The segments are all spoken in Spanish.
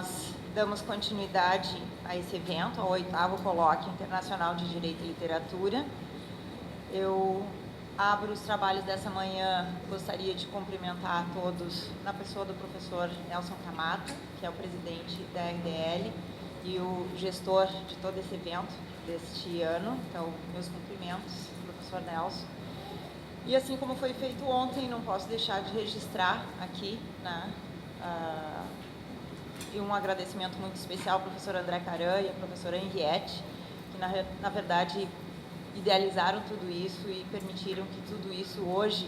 nós damos continuidade a esse evento, ao 8º Colóquio Internacional de Direito e Literatura. Eu abro os trabalhos dessa manhã, gostaria de cumprimentar a todos na pessoa do professor Nelson Camargo, que é o presidente da RDL e o gestor de todo esse evento deste ano. Então, meus cumprimentos, professor Nelson. E assim como foi feito ontem, não posso deixar de registrar aqui, né, e um agradecimento muito especial ao professor André Caran e à professora Henriette, que na verdade idealizaram tudo isso e permitiram que tudo isso hoje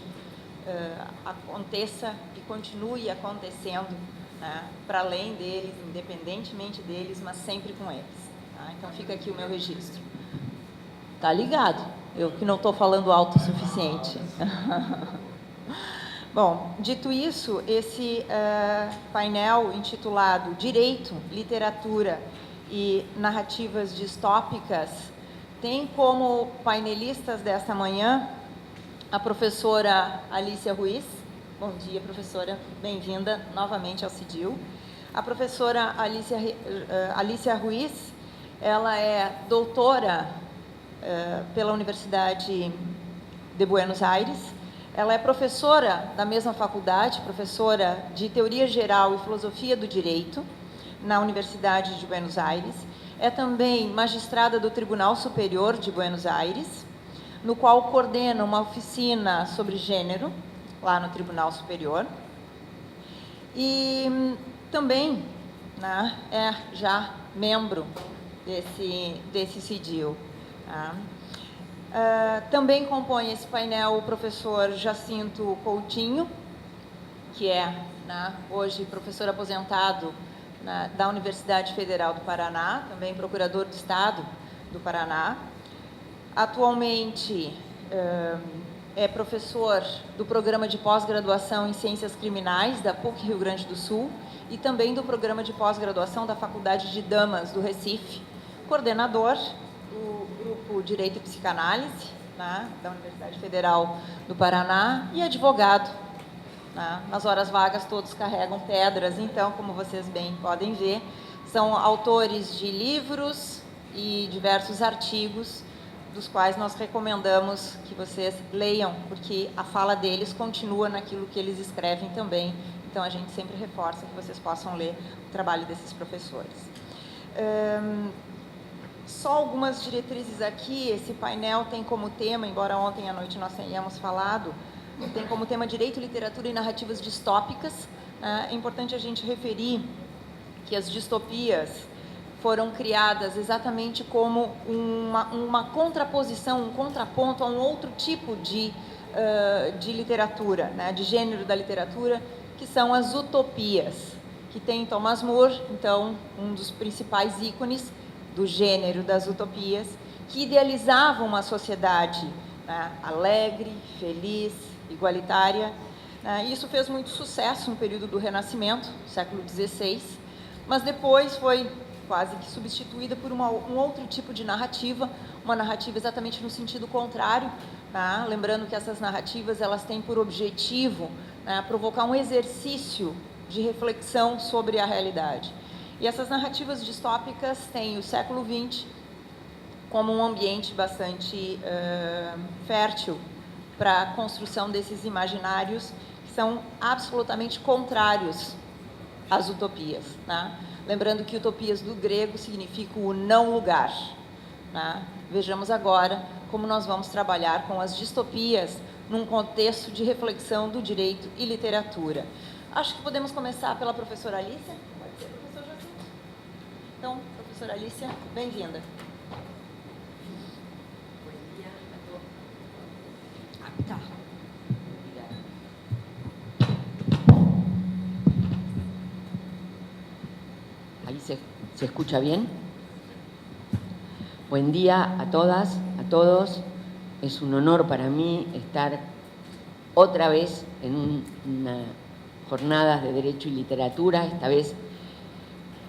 aconteça e continue acontecendo, né, para além deles, independentemente deles, mas sempre com eles. Tá? Então fica aqui o meu registro. Tá ligado? Eu que não estou falando alto o suficiente. Bom, dito isso, esse painel intitulado Direito, Literatura e Narrativas Distópicas tem como painelistas desta manhã a professora Alicia Ruiz. Bom dia, professora, bem-vinda novamente ao CIDIL. A professora Alicia Ruiz, ela é doutora pela Universidade de Buenos Aires. Ela é professora da mesma faculdade, professora de Teoria Geral e Filosofia do Direito na Universidade de Buenos Aires. É também magistrada do Tribunal Superior de Buenos Aires, no qual coordena uma oficina sobre gênero, lá no Tribunal Superior. E também, né, é já membro desse CIDIL. Tá? Também compõe esse painel o professor Jacinto Coutinho, que é, né, hoje professor aposentado da Universidade Federal do Paraná, também procurador do Estado do Paraná. Atualmente é professor do programa de pós-graduação em Ciências Criminais da PUC Rio Grande do Sul e também do programa de pós-graduação da Faculdade de Damas do Recife, coordenador do grupo Direito e Psicanálise, né, da Universidade Federal do Paraná, e advogado. Né? Nas horas vagas todos carregam pedras, então, como vocês bem podem ver, são autores de livros e diversos artigos, dos quais nós recomendamos que vocês leiam, porque a fala deles continua naquilo que eles escrevem também, então a gente sempre reforça que vocês possam ler o trabalho desses professores. Só algumas diretrizes aqui. Esse painel tem como tema, embora ontem à noite nós tenhamos falado, tem como tema Direito, Literatura e Narrativas Distópicas. É importante a gente referir que as distopias foram criadas exatamente como uma contraposição, um contraponto a um outro tipo de literatura, né, de gênero da literatura, que são as utopias, que tem Thomas More, então, um dos principais ícones do gênero das utopias, que idealizavam uma sociedade, né, alegre, feliz, igualitária. Isso fez muito sucesso no período do Renascimento, século XVI, mas depois foi quase que substituída por um outro tipo de narrativa, uma narrativa exatamente no sentido contrário, tá? Lembrando que essas narrativas elas têm por objetivo, né, provocar um exercício de reflexão sobre a realidade. E essas narrativas distópicas têm o século XX como um ambiente bastante fértil para a construção desses imaginários que são absolutamente contrários às utopias, né? Lembrando que utopias do grego significa o não lugar, né? Vejamos agora como nós vamos trabalhar com as distopias num contexto de reflexão do direito e literatura. Acho que podemos começar pela professora Alicia. Pode ser, professor Jacinto? Então, professora Alicia, bem-vinda. Tá. Ahí se escucha bien. Buen día a todas, a todos. Es un honor para mí estar otra vez en una jornada de Derecho y Literatura, esta vez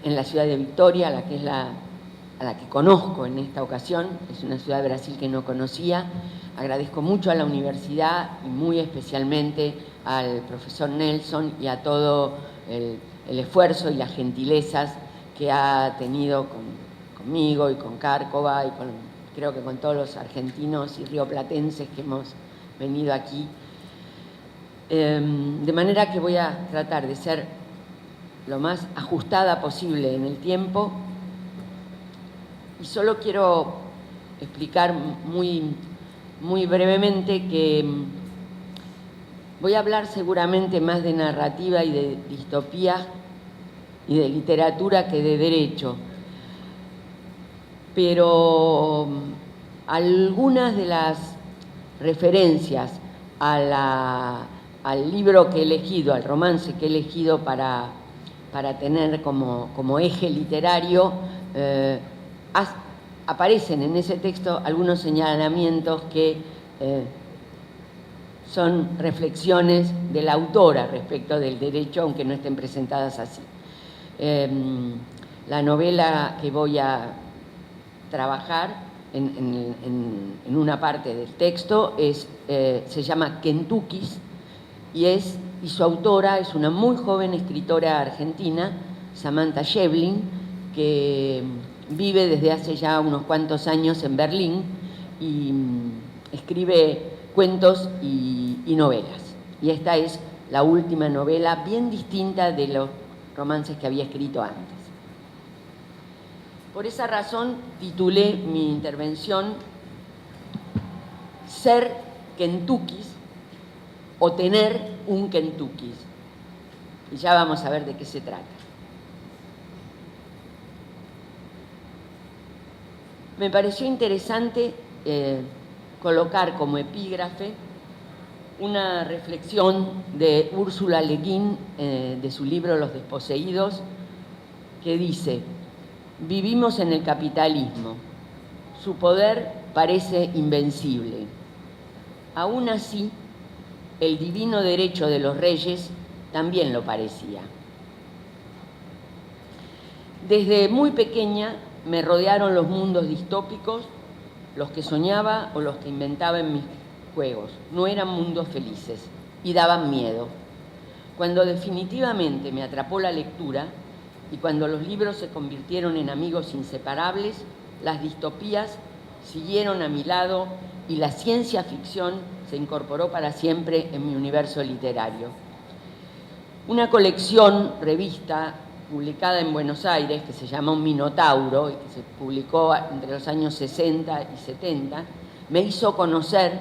en la ciudad de Victoria, a la que conozco en esta ocasión. Es una ciudad de Brasil que no conocía. Agradezco mucho a la universidad y muy especialmente al profesor Nelson y a todo el esfuerzo y las gentilezas que ha tenido conmigo y con Cárcova y creo que con todos los argentinos y rioplatenses que hemos venido aquí. De manera que voy a tratar de ser lo más ajustada posible en el tiempo y solo quiero explicar muy brevemente que voy a hablar seguramente más de narrativa y de distopía y de literatura que de derecho, pero algunas de las referencias al libro que he elegido, al romance que he elegido para tener como eje literario, aparecen en ese texto algunos señalamientos que son reflexiones de la autora respecto del derecho, aunque no estén presentadas así. La novela que voy a trabajar en una parte del texto se llama Kentuckys y su autora es una muy joven escritora argentina, Samantha Schweblin, que vive desde hace ya unos cuantos años en Berlín y escribe cuentos y novelas. Y esta es la última novela, bien distinta de los romances que había escrito antes. Por esa razón titulé mi intervención Ser Kentuckys o tener un Kentuckys. Y ya vamos a ver de qué se trata. Me pareció interesante colocar como epígrafe una reflexión de Ursula Le Guin de su libro Los desposeídos, que dice: vivimos en el capitalismo, su poder parece invencible. Aún así, el divino derecho de los reyes también lo parecía. Desde muy pequeña me rodearon los mundos distópicos, los que soñaba o los que inventaba en mis juegos. No eran mundos felices y daban miedo. Cuando definitivamente me atrapó la lectura y cuando los libros se convirtieron en amigos inseparables, las distopías siguieron a mi lado y la ciencia ficción se incorporó para siempre en mi universo literario. Una colección, revista, publicada en Buenos Aires, que se llama Un Minotauro, y que se publicó entre los años 60 y 70, me hizo conocer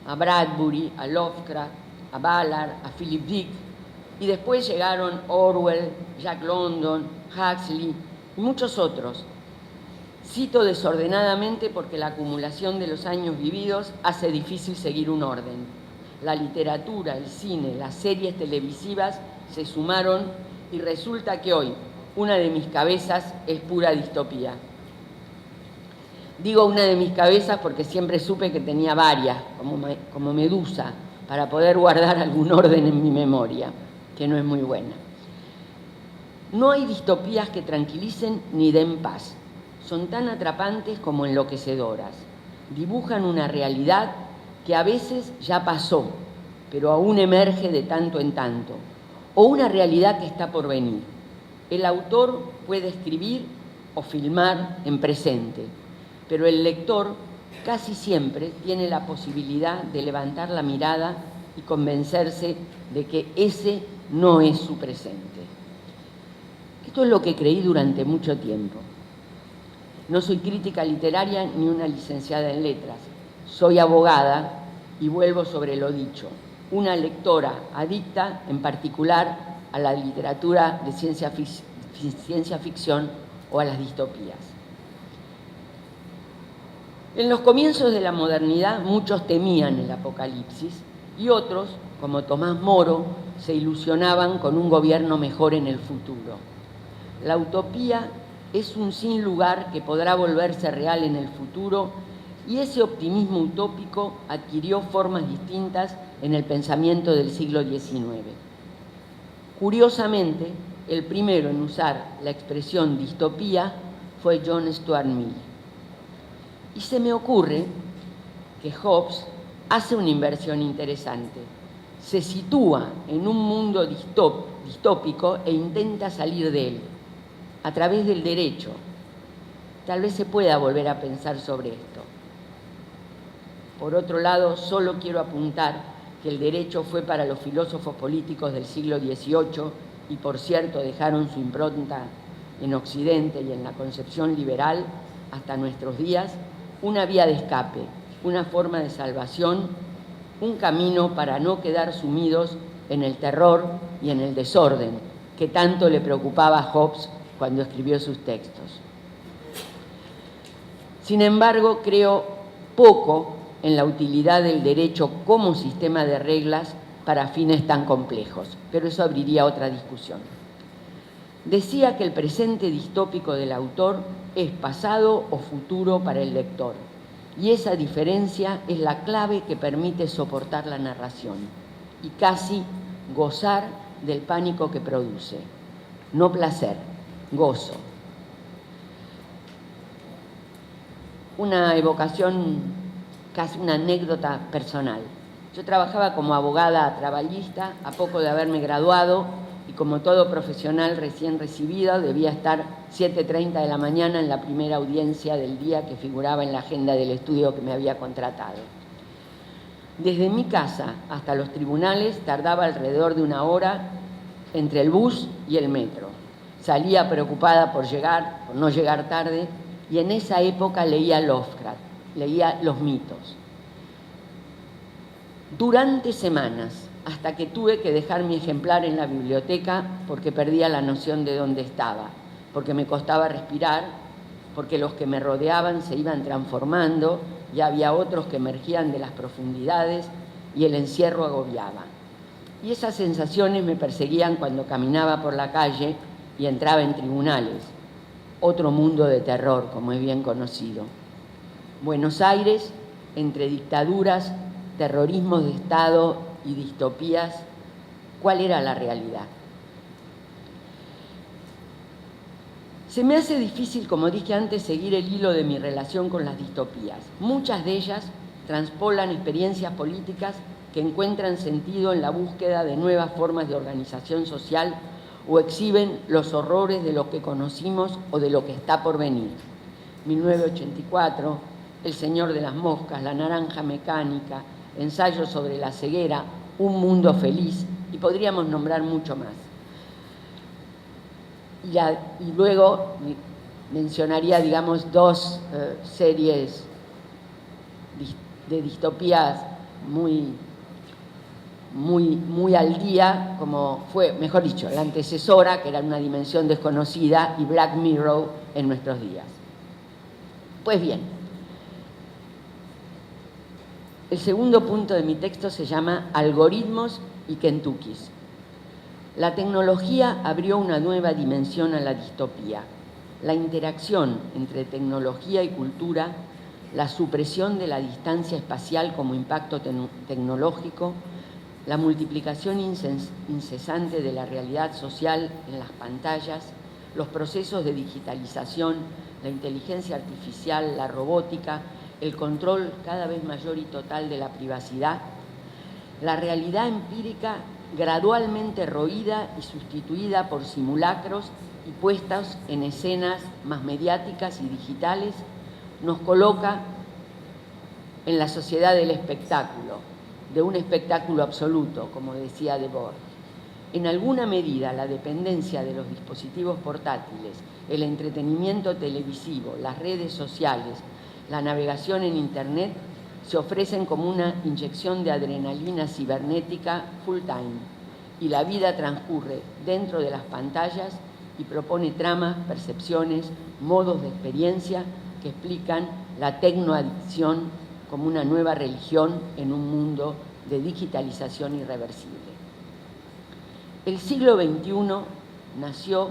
a Bradbury, a Lovecraft, a Ballard, a Philip Dick, y después llegaron Orwell, Jack London, Huxley y muchos otros. Cito desordenadamente porque la acumulación de los años vividos hace difícil seguir un orden. La literatura, el cine, las series televisivas se sumaron y resulta que hoy una de mis cabezas es pura distopía. Digo una de mis cabezas porque siempre supe que tenía varias, como Medusa, para poder guardar algún orden en mi memoria, que no es muy buena. No hay distopías que tranquilicen ni den paz. Son tan atrapantes como enloquecedoras. Dibujan una realidad que a veces ya pasó, pero aún emerge de tanto en tanto, o una realidad que está por venir. El autor puede escribir o filmar en presente, pero el lector casi siempre tiene la posibilidad de levantar la mirada y convencerse de que ese no es su presente. Esto es lo que creí durante mucho tiempo. No soy crítica literaria ni una licenciada en letras. Soy abogada y vuelvo sobre lo dicho. Una lectora adicta, en particular, a la literatura de ciencia ficción o a las distopías. En los comienzos de la modernidad, muchos temían el apocalipsis y otros, como Tomás Moro, se ilusionaban con un gobierno mejor en el futuro. La utopía es un sin lugar que podrá volverse real en el futuro y ese optimismo utópico adquirió formas distintas en el pensamiento del siglo XIX. Curiosamente, el primero en usar la expresión distopía fue John Stuart Mill. Y se me ocurre que Hobbes hace una inversión interesante. Se sitúa en un mundo distópico e intenta salir de él. a través del derecho. Tal vez se pueda volver a pensar sobre esto. Por otro lado, solo quiero apuntar que el derecho fue para los filósofos políticos del siglo XVIII y, por cierto, dejaron su impronta en Occidente y en la concepción liberal hasta nuestros días, una vía de escape, una forma de salvación, un camino para no quedar sumidos en el terror y en el desorden que tanto le preocupaba a Hobbes cuando escribió sus textos. Sin embargo, creo poco en la utilidad del derecho como sistema de reglas para fines tan complejos, pero eso abriría otra discusión. Decía que el presente distópico del autor es pasado o futuro para el lector, y esa diferencia es la clave que permite soportar la narración y casi gozar del pánico que produce. No placer, gozo. Una evocación, casi una anécdota personal. Yo trabajaba como abogada traballista a poco de haberme graduado y como todo profesional recién recibido debía estar 7:30 de la mañana en la primera audiencia del día que figuraba en la agenda del estudio que me había contratado. Desde mi casa hasta los tribunales tardaba alrededor de 1 hora entre el bus y el metro. Salía preocupada por no llegar tarde, y en esa época leía Lovecraft, leía los mitos. Durante semanas, hasta que tuve que dejar mi ejemplar en la biblioteca porque perdía la noción de dónde estaba, porque me costaba respirar, porque los que me rodeaban se iban transformando y había otros que emergían de las profundidades y el encierro agobiaba. Y esas sensaciones me perseguían cuando caminaba por la calle y entraba en tribunales. Otro mundo de terror, como es bien conocido. Buenos Aires, entre dictaduras, terrorismos de Estado y distopías, ¿cuál era la realidad? Se me hace difícil, como dije antes, seguir el hilo de mi relación con las distopías. Muchas de ellas transpolan experiencias políticas que encuentran sentido en la búsqueda de nuevas formas de organización social o exhiben los horrores de lo que conocimos o de lo que está por venir. 1984, El Señor de las Moscas, La Naranja Mecánica, Ensayo sobre la ceguera, Un mundo feliz, y podríamos nombrar mucho más. Y luego mencionaría, digamos, 2 series de distopías muy al día, como fue, mejor dicho, la antecesora, que era Una dimensión desconocida, y Black Mirror en nuestros días. Pues bien, el segundo punto de mi texto se llama Algoritmos y Kentuckys. La tecnología abrió una nueva dimensión a la distopía. La interacción entre tecnología y cultura, la supresión de la distancia espacial como impacto tecnológico, la multiplicación incesante de la realidad social en las pantallas, los procesos de digitalización, la inteligencia artificial, la robótica, el control cada vez mayor y total de la privacidad, la realidad empírica gradualmente roída y sustituida por simulacros y puestas en escenas más mediáticas y digitales, nos coloca en la sociedad del espectáculo, de un espectáculo absoluto, como decía Debord. En alguna medida, la dependencia de los dispositivos portátiles, el entretenimiento televisivo, las redes sociales, la navegación en Internet, se ofrecen como una inyección de adrenalina cibernética full time, y la vida transcurre dentro de las pantallas y propone tramas, percepciones, modos de experiencia que explican la tecnoadicción como una nueva religión en un mundo de digitalización irreversible. El siglo XXI nació,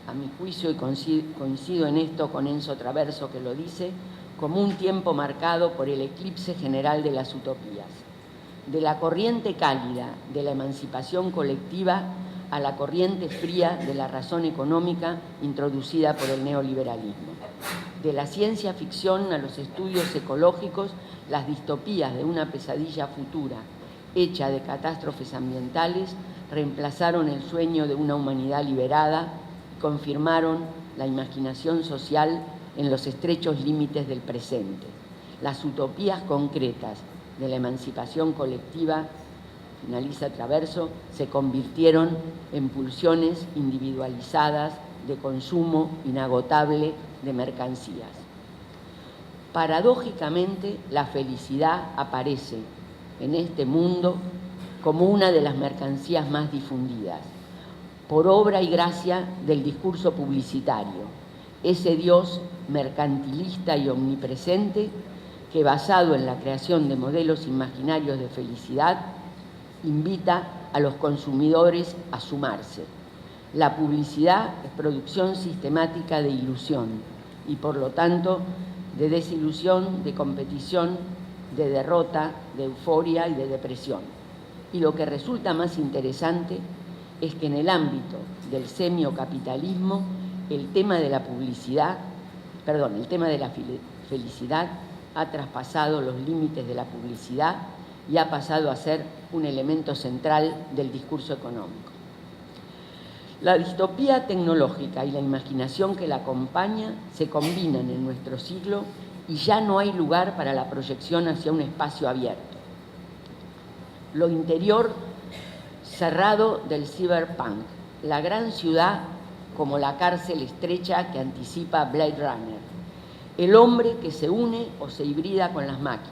a mi juicio, y coincido en esto con Enzo Traverso que lo dice, como un tiempo marcado por el eclipse general de las utopías, de la corriente cálida de la emancipación colectiva a la corriente fría de la razón económica introducida por el neoliberalismo, de la ciencia ficción a los estudios ecológicos, las distopías de una pesadilla futura hecha de catástrofes ambientales reemplazaron el sueño de una humanidad liberada confirmaron la imaginación social en los estrechos límites del presente. Las utopías concretas de la emancipación colectiva, finaliza Traverso, se convirtieron en pulsiones individualizadas de consumo inagotable de mercancías. Paradójicamente, la felicidad aparece en este mundo como una de las mercancías más difundidas, por obra y gracia del discurso publicitario, ese Dios mercantilista y omnipresente que, basado en la creación de modelos imaginarios de felicidad, invita a los consumidores a sumarse. La publicidad es producción sistemática de ilusión y, por lo tanto, de desilusión, de competición, de derrota, de euforia y de depresión. Y lo que resulta más interesante es que en el ámbito del semiocapitalismo el tema de la felicidad ha traspasado los límites de la publicidad y ha pasado a ser un elemento central del discurso económico. La distopía tecnológica y la imaginación que la acompaña se combinan en nuestro siglo y ya no hay lugar para la proyección hacia un espacio abierto. Lo interior cerrado del cyberpunk, la gran ciudad como la cárcel estrecha que anticipa Blade Runner, el hombre que se une o se hibrida con las máquinas,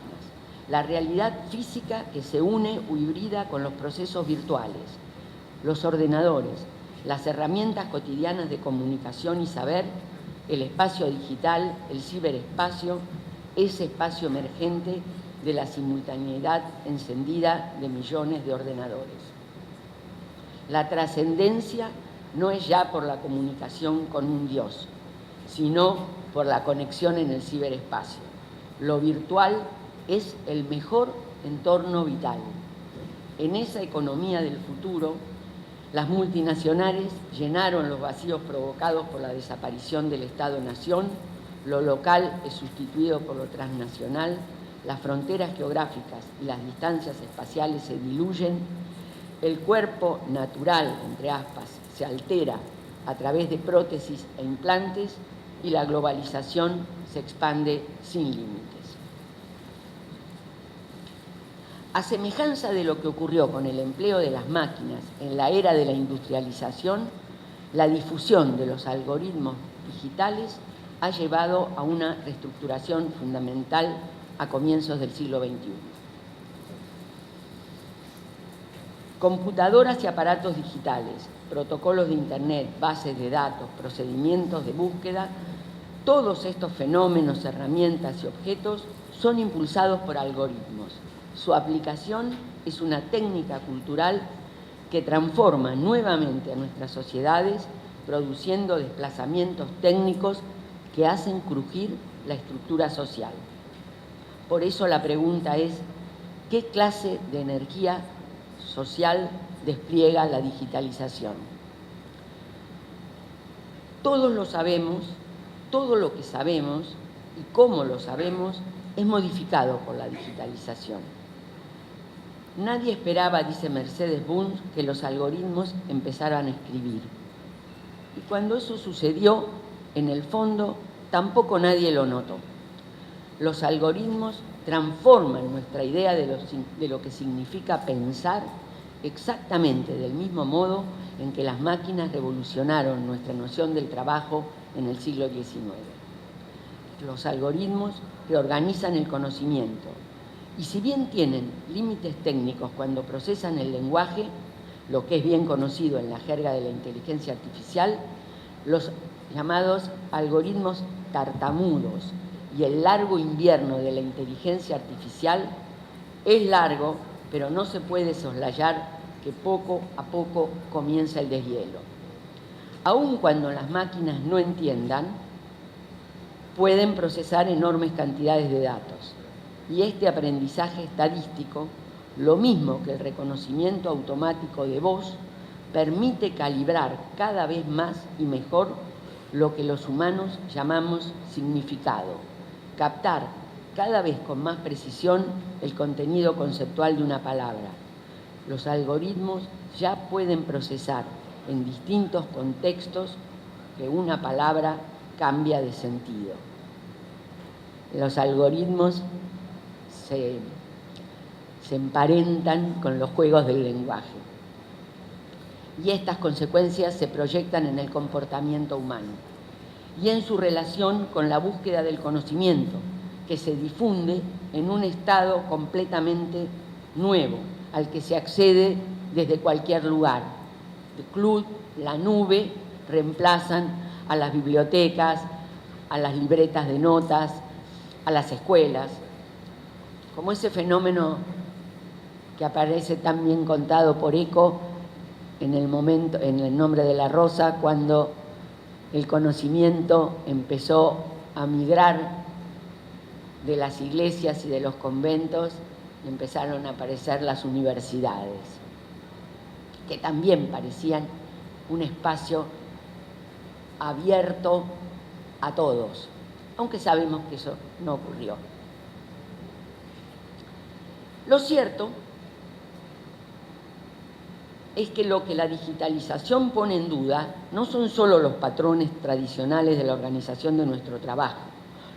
la realidad física que se une o hibrida con los procesos virtuales, los ordenadores, las herramientas cotidianas de comunicación y saber, el espacio digital, el ciberespacio, ese espacio emergente de la simultaneidad encendida de millones de ordenadores. La trascendencia no es ya por la comunicación con un Dios, sino por la conexión en el ciberespacio. Lo virtual es el mejor entorno vital. En esa economía del futuro, las multinacionales llenaron los vacíos provocados por la desaparición del Estado-nación, lo local es sustituido por lo transnacional, las fronteras geográficas y las distancias espaciales se diluyen, el cuerpo natural, entre aspas, se altera a través de prótesis e implantes y la globalización se expande sin límites. A semejanza de lo que ocurrió con el empleo de las máquinas en la era de la industrialización, la difusión de los algoritmos digitales ha llevado a una reestructuración fundamental a comienzos del siglo XXI. Computadoras y aparatos digitales, protocolos de Internet, bases de datos, procedimientos de búsqueda, todos estos fenómenos, herramientas y objetos son impulsados por algoritmos. Su aplicación es una técnica cultural que transforma nuevamente a nuestras sociedades, produciendo desplazamientos técnicos que hacen crujir la estructura social. Por eso la pregunta es, ¿qué clase de energía social despliega la digitalización? Todos lo sabemos, todo lo que sabemos y cómo lo sabemos es modificado por la digitalización. Nadie esperaba, dice Mercedes Bunz, que los algoritmos empezaran a escribir. Y cuando eso sucedió, en el fondo, tampoco nadie lo notó. Los algoritmos transforman nuestra idea de lo que significa pensar exactamente del mismo modo en que las máquinas revolucionaron nuestra noción del trabajo en el siglo XIX. Los algoritmos reorganizan el conocimiento y, si bien tienen límites técnicos cuando procesan el lenguaje, lo que es bien conocido en la jerga de la inteligencia artificial, los llamados algoritmos tartamudos y el largo invierno de la inteligencia artificial es largo, pero no se puede soslayar que poco a poco comienza el deshielo. Aun cuando las máquinas no entiendan, pueden procesar enormes cantidades de datos. Y este aprendizaje estadístico, lo mismo que el reconocimiento automático de voz, permite calibrar cada vez más y mejor lo que los humanos llamamos significado, captar cada vez con más precisión el contenido conceptual de una palabra. Los algoritmos ya pueden procesar en distintos contextos que una palabra cambia de sentido. Los algoritmos se emparentan con los juegos del lenguaje. Y estas consecuencias se proyectan en el comportamiento humano y en su relación con la búsqueda del conocimiento, que se difunde en un estado completamente nuevo, al que se accede desde cualquier lugar. El cloud, la nube, reemplazan a las bibliotecas, a las libretas de notas, a las escuelas, como ese fenómeno que aparece tan bien contado por Eco en El nombre de la rosa, cuando el conocimiento empezó a migrar de las iglesias y de los conventos y empezaron a aparecer las universidades, que también parecían un espacio abierto a todos, aunque sabemos que eso no ocurrió. Lo cierto es que lo que la digitalización pone en duda no son solo los patrones tradicionales de la organización de nuestro trabajo.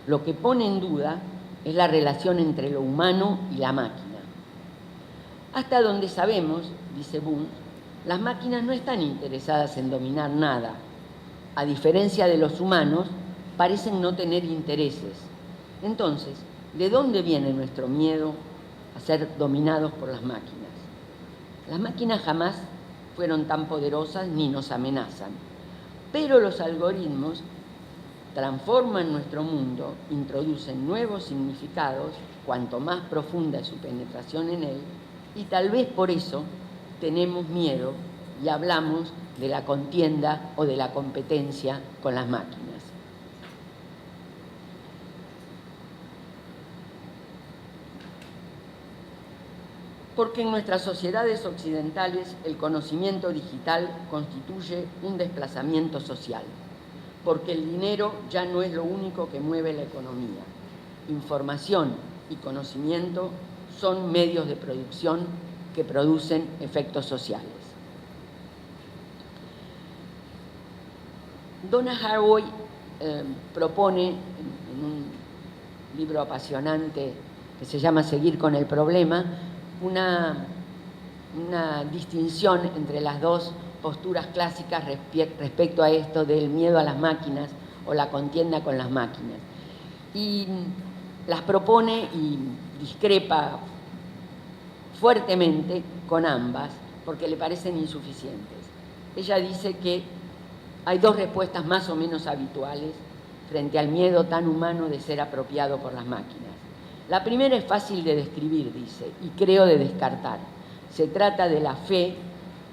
Lo que pone en duda es la relación entre lo humano y la máquina. Hasta donde sabemos, dice Boone, las máquinas no están interesadas en dominar nada. A diferencia de los humanos, parecen no tener intereses. Entonces, ¿de dónde viene nuestro miedo a ser dominados por las máquinas? Las máquinas jamás fueron tan poderosas ni nos amenazan, pero los algoritmos transforman nuestro mundo, introducen nuevos significados, cuanto más profunda es su penetración en él, y tal vez por eso tenemos miedo y hablamos de la contienda o de la competencia con las máquinas. Porque en nuestras sociedades occidentales el conocimiento digital constituye un desplazamiento social, porque el dinero ya no es lo único que mueve la economía. Información y conocimiento son medios de producción que producen efectos sociales. Donna Haraway propone en un libro apasionante que se llama Seguir con el problema, una distinción entre las dos posturas clásicas respecto a esto del miedo a las máquinas o la contienda con las máquinas. Y las propone y discrepa fuertemente con ambas porque le parecen insuficientes. Ella dice que hay dos respuestas más o menos habituales frente al miedo tan humano de ser apropiado por las máquinas. La primera es fácil de describir, dice, y creo de descartar. Se trata de la fe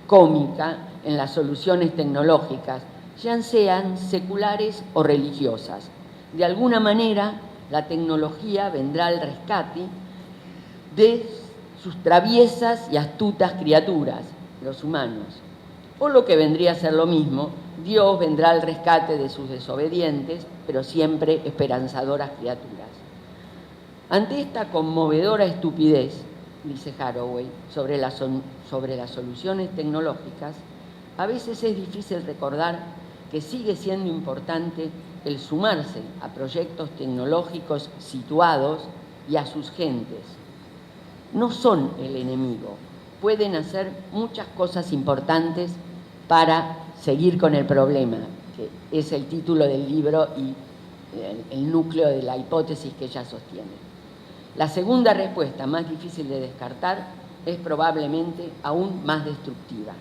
cómica en las soluciones tecnológicas, ya sean seculares o religiosas. De alguna manera, la tecnología vendrá al rescate de sus traviesas y astutas criaturas, los humanos. O lo que vendría a ser lo mismo, Dios vendrá al rescate de sus desobedientes, pero siempre esperanzadoras criaturas. Ante esta conmovedora estupidez, dice Haraway, sobre las soluciones tecnológicas, a veces es difícil recordar que sigue siendo importante el sumarse a proyectos tecnológicos situados y a sus gentes. No son el enemigo, pueden hacer muchas cosas importantes para seguir con el problema, que es el título del libro y el núcleo de la hipótesis que ella sostiene. La segunda respuesta, más difícil de descartar, es probablemente aún más destructiva.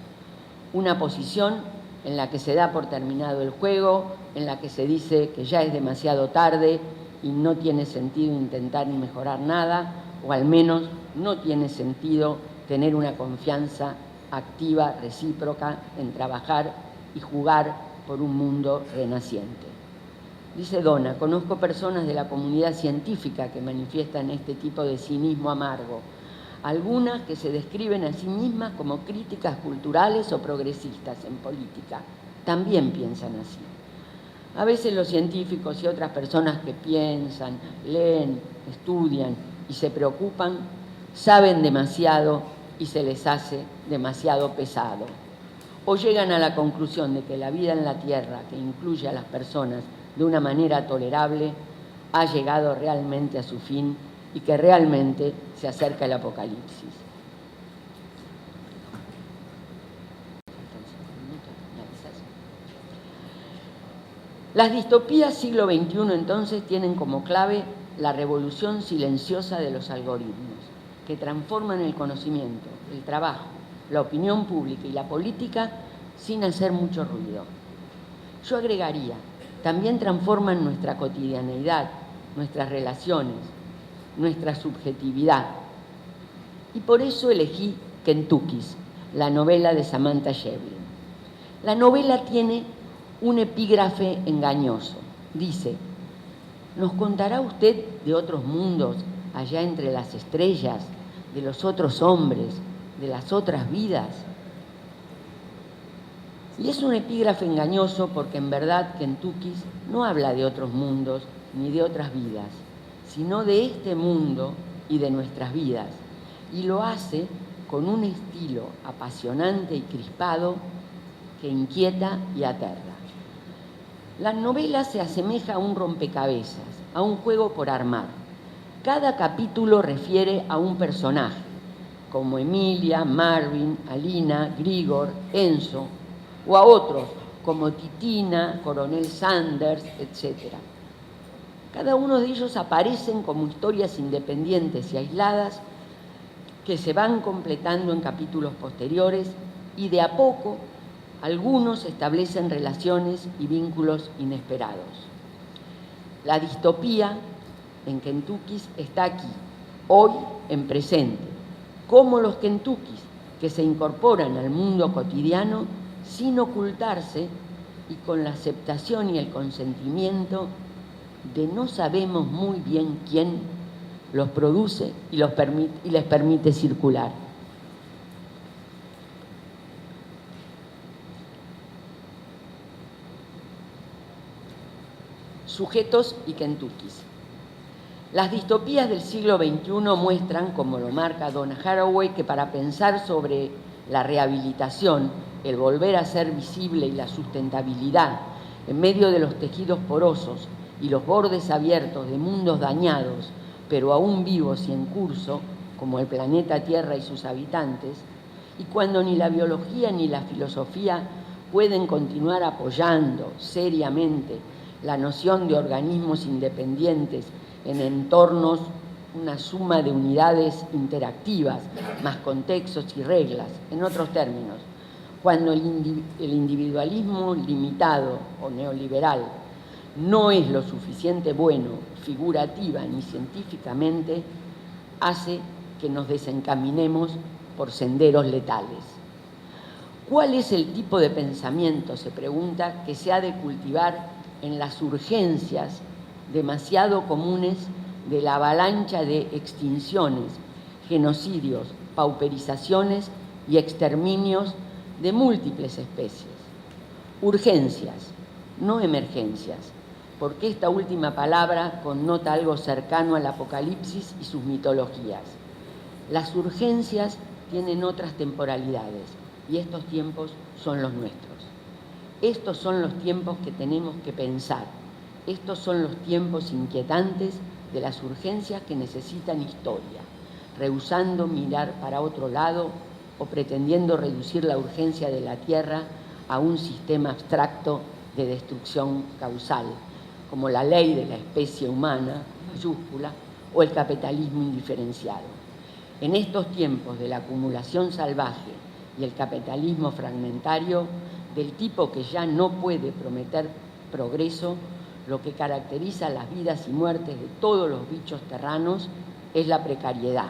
Una posición en la que se da por terminado el juego, en la que se dice que ya es demasiado tarde y no tiene sentido intentar mejorar nada, o al menos no tiene sentido tener una confianza activa, recíproca, en trabajar y jugar por un mundo renaciente. Dice Donna, conozco personas de la comunidad científica que manifiestan este tipo de cinismo amargo, algunas que se describen a sí mismas como críticas culturales o progresistas en política, también piensan así. A veces los científicos y otras personas que piensan, leen, estudian y se preocupan, saben demasiado y se les hace demasiado pesado. o llegan a la conclusión de que la vida en la Tierra, que incluye a las personas de una manera tolerable, ha llegado realmente a su fin y que realmente se acerca el apocalipsis. Las distopías siglo XXI entonces tienen como clave la revolución silenciosa de los algoritmos, que transforman el conocimiento, el trabajo, la opinión pública y la política sin hacer mucho ruido. Yo agregaría, también transforman nuestra cotidianeidad, nuestras relaciones, nuestra subjetividad. Y por eso elegí Kentuckys, la novela de Samantha Schweblin. La novela tiene un epígrafe engañoso. Dice: ¿nos contará usted de otros mundos allá entre las estrellas, de los otros hombres, de las otras vidas? Y es un epígrafe engañoso porque en verdad Kentuckys no habla de otros mundos ni de otras vidas, sino de este mundo y de nuestras vidas. Y lo hace con un estilo apasionante y crispado que inquieta y aterra. La novela se asemeja a un rompecabezas, a un juego por armar. Cada capítulo refiere a un personaje, como Emilia, Marvin, Alina, Grigor, Enzo, o a otros, como Titina, Coronel Sanders, etc. Cada uno de ellos aparecen como historias independientes y aisladas que se van completando en capítulos posteriores y de a poco algunos establecen relaciones y vínculos inesperados. La distopía en Kentuckys está aquí, hoy en presente, como los Kentuckys que se incorporan al mundo cotidiano sin ocultarse y con la aceptación y el consentimiento de no sabemos muy bien quién los produce y les permite circular. Sujetos y Kentuckys. Las distopías del siglo XXI muestran, como lo marca Donna Haraway, que para pensar sobre la rehabilitación, el volver a ser visible y la sustentabilidad en medio de los tejidos porosos y los bordes abiertos de mundos dañados, pero aún vivos y en curso, como el planeta Tierra y sus habitantes, y cuando ni la biología ni la filosofía pueden continuar apoyando seriamente la noción de organismos independientes en entornos, una suma de unidades interactivas, más contextos y reglas, en otros términos, cuando el individualismo limitado o neoliberal no es lo suficiente bueno, figurativa ni científicamente, hace que nos desencaminemos por senderos letales. ¿Cuál es el tipo de pensamiento, se pregunta, que se ha de cultivar en las urgencias demasiado comunes de la avalancha de extinciones, genocidios, pauperizaciones y exterminios de múltiples especies? Urgencias, no emergencias, porque esta última palabra connota algo cercano al apocalipsis y sus mitologías. Las urgencias tienen otras temporalidades y estos tiempos son los nuestros. Estos son los tiempos que tenemos que pensar. Estos son los tiempos inquietantes de las urgencias que necesitan historia, rehusando mirar para otro lado o pretendiendo reducir la urgencia de la Tierra a un sistema abstracto de destrucción causal, como la ley de la especie humana, mayúscula, o el capitalismo indiferenciado. En estos tiempos de la acumulación salvaje y el capitalismo fragmentario, del tipo que ya no puede prometer progreso, lo que caracteriza las vidas y muertes de todos los bichos terranos es la precariedad,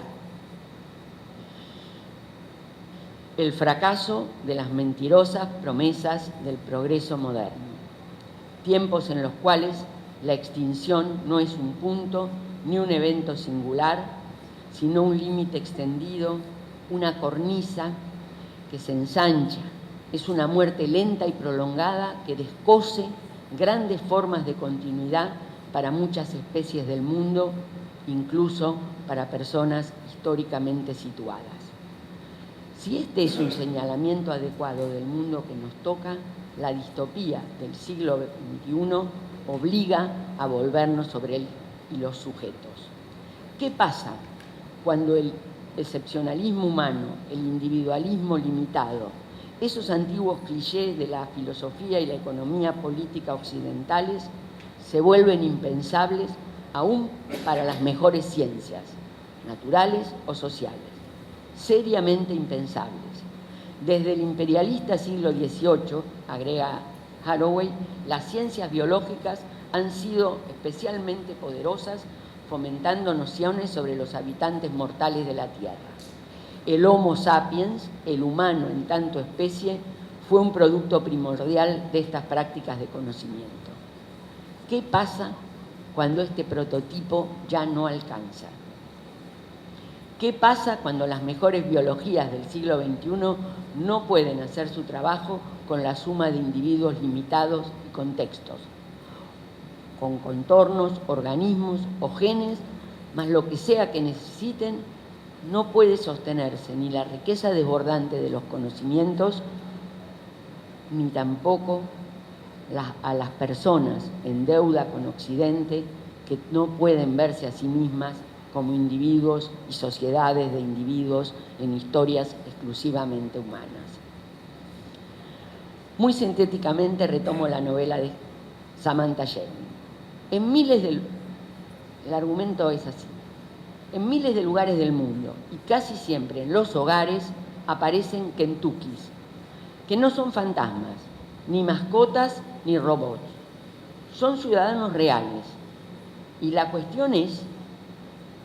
el fracaso de las mentirosas promesas del progreso moderno. Tiempos en los cuales la extinción no es un punto ni un evento singular, sino un límite extendido, una cornisa que se ensancha. Es una muerte lenta y prolongada que descose grandes formas de continuidad para muchas especies del mundo, incluso para personas históricamente situadas. Si este es un señalamiento adecuado del mundo que nos toca, la distopía del siglo XXI obliga a volvernos sobre él y los sujetos. ¿Qué pasa cuando el excepcionalismo humano, el individualismo limitado, esos antiguos clichés de la filosofía y la economía política occidentales se vuelven impensables aún para las mejores ciencias, naturales o sociales, seriamente impensables? Desde el imperialista siglo XVIII, agrega Haraway, las ciencias biológicas han sido especialmente poderosas, fomentando nociones sobre los habitantes mortales de la Tierra. El Homo sapiens, el humano en tanto especie, fue un producto primordial de estas prácticas de conocimiento. ¿Qué pasa cuando este prototipo ya no alcanza? ¿Qué pasa cuando las mejores biologías del siglo XXI no pueden hacer su trabajo con la suma de individuos limitados y contextos, con contornos, organismos o genes, más lo que sea que necesiten? No puede sostenerse ni la riqueza desbordante de los conocimientos, ni tampoco a las personas en deuda con Occidente, que no pueden verse a sí mismas como individuos y sociedades de individuos en historias exclusivamente humanas. Muy sintéticamente retomo la novela de Samantha Schweblin. El argumento es así. En miles de lugares del mundo, y casi siempre en los hogares, aparecen Kentuckys, que no son fantasmas, ni mascotas, ni robots. Son ciudadanos reales. Y la cuestión es,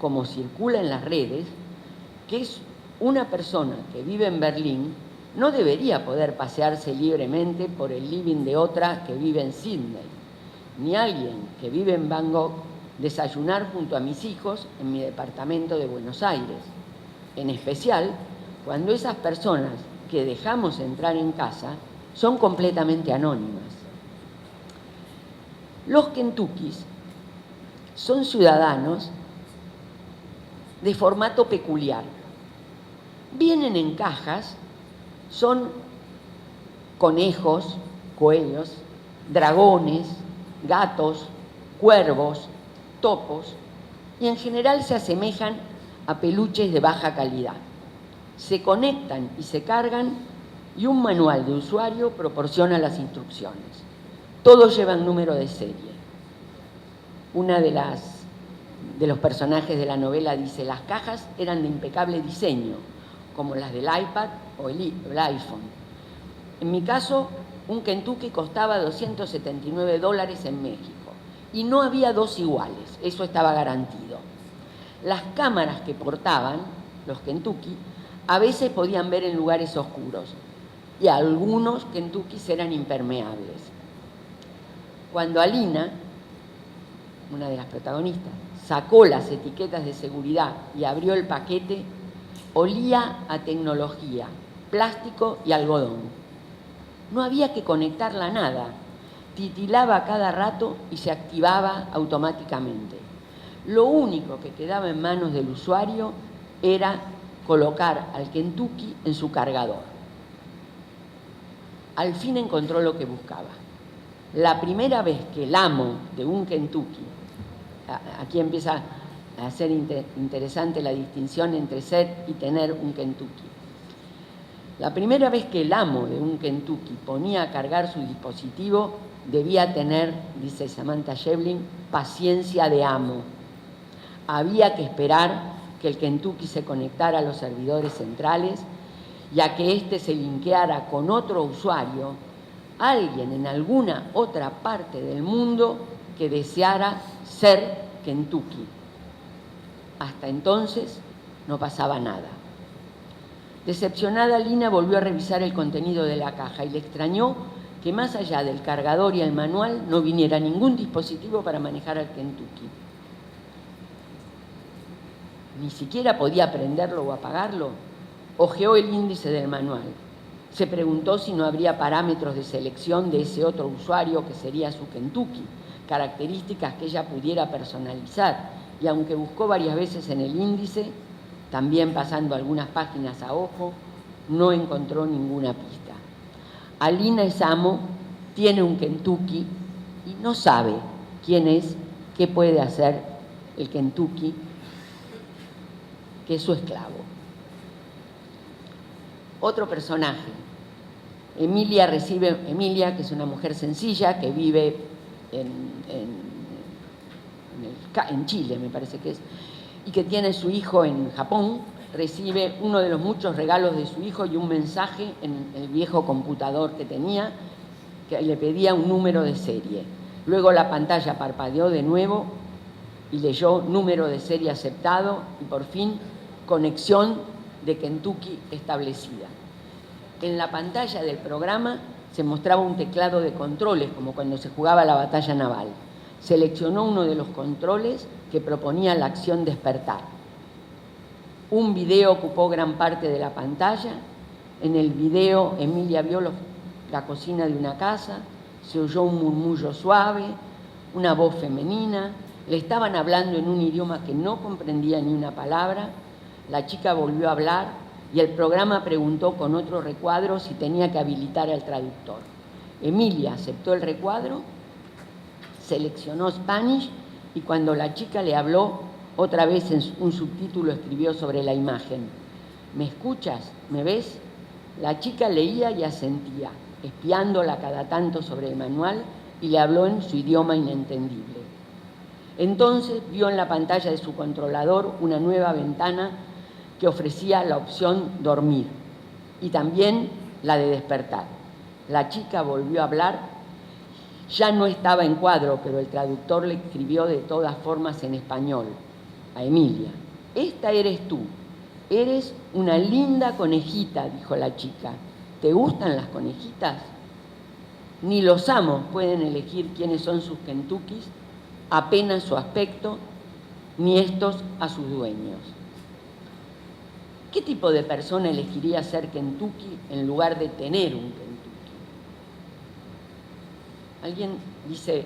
como circula en las redes, que es una persona que vive en Berlín no debería poder pasearse libremente por el living de otra que vive en Sydney, ni alguien que vive en Bangkok desayunar junto a mis hijos en mi departamento de Buenos Aires, en especial cuando esas personas que dejamos entrar en casa son completamente anónimas. Los Kentuckys son ciudadanos de formato peculiar. Vienen en cajas, son conejos, coellos, dragones, gatos, cuervos, topos, y en general se asemejan a peluches de baja calidad. Se conectan y se cargan y un manual de usuario proporciona las instrucciones. Todos llevan número de serie. Una de los personajes de la novela dice: las cajas eran de impecable diseño, como las del iPad o el iPhone. En mi caso, un Kentucky costaba $279 en México y no había dos iguales, eso estaba garantido. Las cámaras que portaban los Kentucky a veces podían ver en lugares oscuros y algunos Kentuckys eran impermeables. Cuando Alina, una de las protagonistas, sacó las etiquetas de seguridad y abrió el paquete, olía a tecnología, plástico y algodón. No había que conectarla a nada, titilaba a cada rato y se activaba automáticamente. Lo único que quedaba en manos del usuario era colocar al Kentucky en su cargador. Al fin encontró lo que buscaba. La primera vez que el amo de un Kentucky, aquí empieza a ser interesante la distinción entre ser y tener un Kentucky. La primera vez que el amo de un Kentucky ponía a cargar su dispositivo, debía tener, dice Samantha Schweblin, paciencia de amo. Había que esperar que el Kentucky se conectara a los servidores centrales y a que éste se linkeara con otro usuario, alguien en alguna otra parte del mundo que deseara ser Kentucky. Hasta entonces no pasaba nada. Decepcionada, Lina volvió a revisar el contenido de la caja y le extrañó que más allá del cargador y el manual no viniera ningún dispositivo para manejar al Kentucky. Ni siquiera podía prenderlo o apagarlo. Hojeó el índice del manual. Se preguntó si no habría parámetros de selección de ese otro usuario que sería su Kentucky, características que ella pudiera personalizar, y aunque buscó varias veces en el índice, también pasando algunas páginas a ojo, no encontró ninguna pista. Alina Esamo tiene un Kentucky y no sabe quién es, qué puede hacer el Kentucky, que es su esclavo. Otro personaje, Emilia, que es una mujer sencilla que vive en Chile, me parece que es, y que tiene su hijo en Japón, recibe uno de los muchos regalos de su hijo y un mensaje en el viejo computador que tenía, que le pedía un número de serie. Luego la pantalla parpadeó de nuevo y leyó número de serie aceptado y por fin conexión de Kentucky establecida. En la pantalla del programa se mostraba un teclado de controles, como cuando se jugaba la batalla naval. Seleccionó uno de los controles que proponía la acción despertar. Un video ocupó gran parte de la pantalla. En el video Emilia vio la cocina de una casa, se oyó un murmullo suave, una voz femenina, le estaban hablando en un idioma que no comprendía ni una palabra. La chica volvió a hablar y el programa preguntó con otro recuadro si tenía que habilitar al traductor. Emilia aceptó el recuadro, seleccionó Spanish y cuando la chica le habló, otra vez en un subtítulo escribió sobre la imagen: ¿me escuchas? ¿Me ves? La chica leía y asentía, espiándola cada tanto sobre el manual, y le habló en su idioma inentendible. Entonces vio en la pantalla de su controlador una nueva ventana que ofrecía la opción dormir y también la de despertar. La chica volvió a hablar, ya no estaba en cuadro, pero el traductor le escribió de todas formas en español a Emilia: esta eres tú, eres una linda conejita, dijo la chica. ¿Te gustan las conejitas? Ni los amos pueden elegir quiénes son sus Kentuckys, apenas su aspecto, ni estos a sus dueños. ¿Qué tipo de persona elegiría ser Kentucky en lugar de tener un Kentucky? Alguien dice,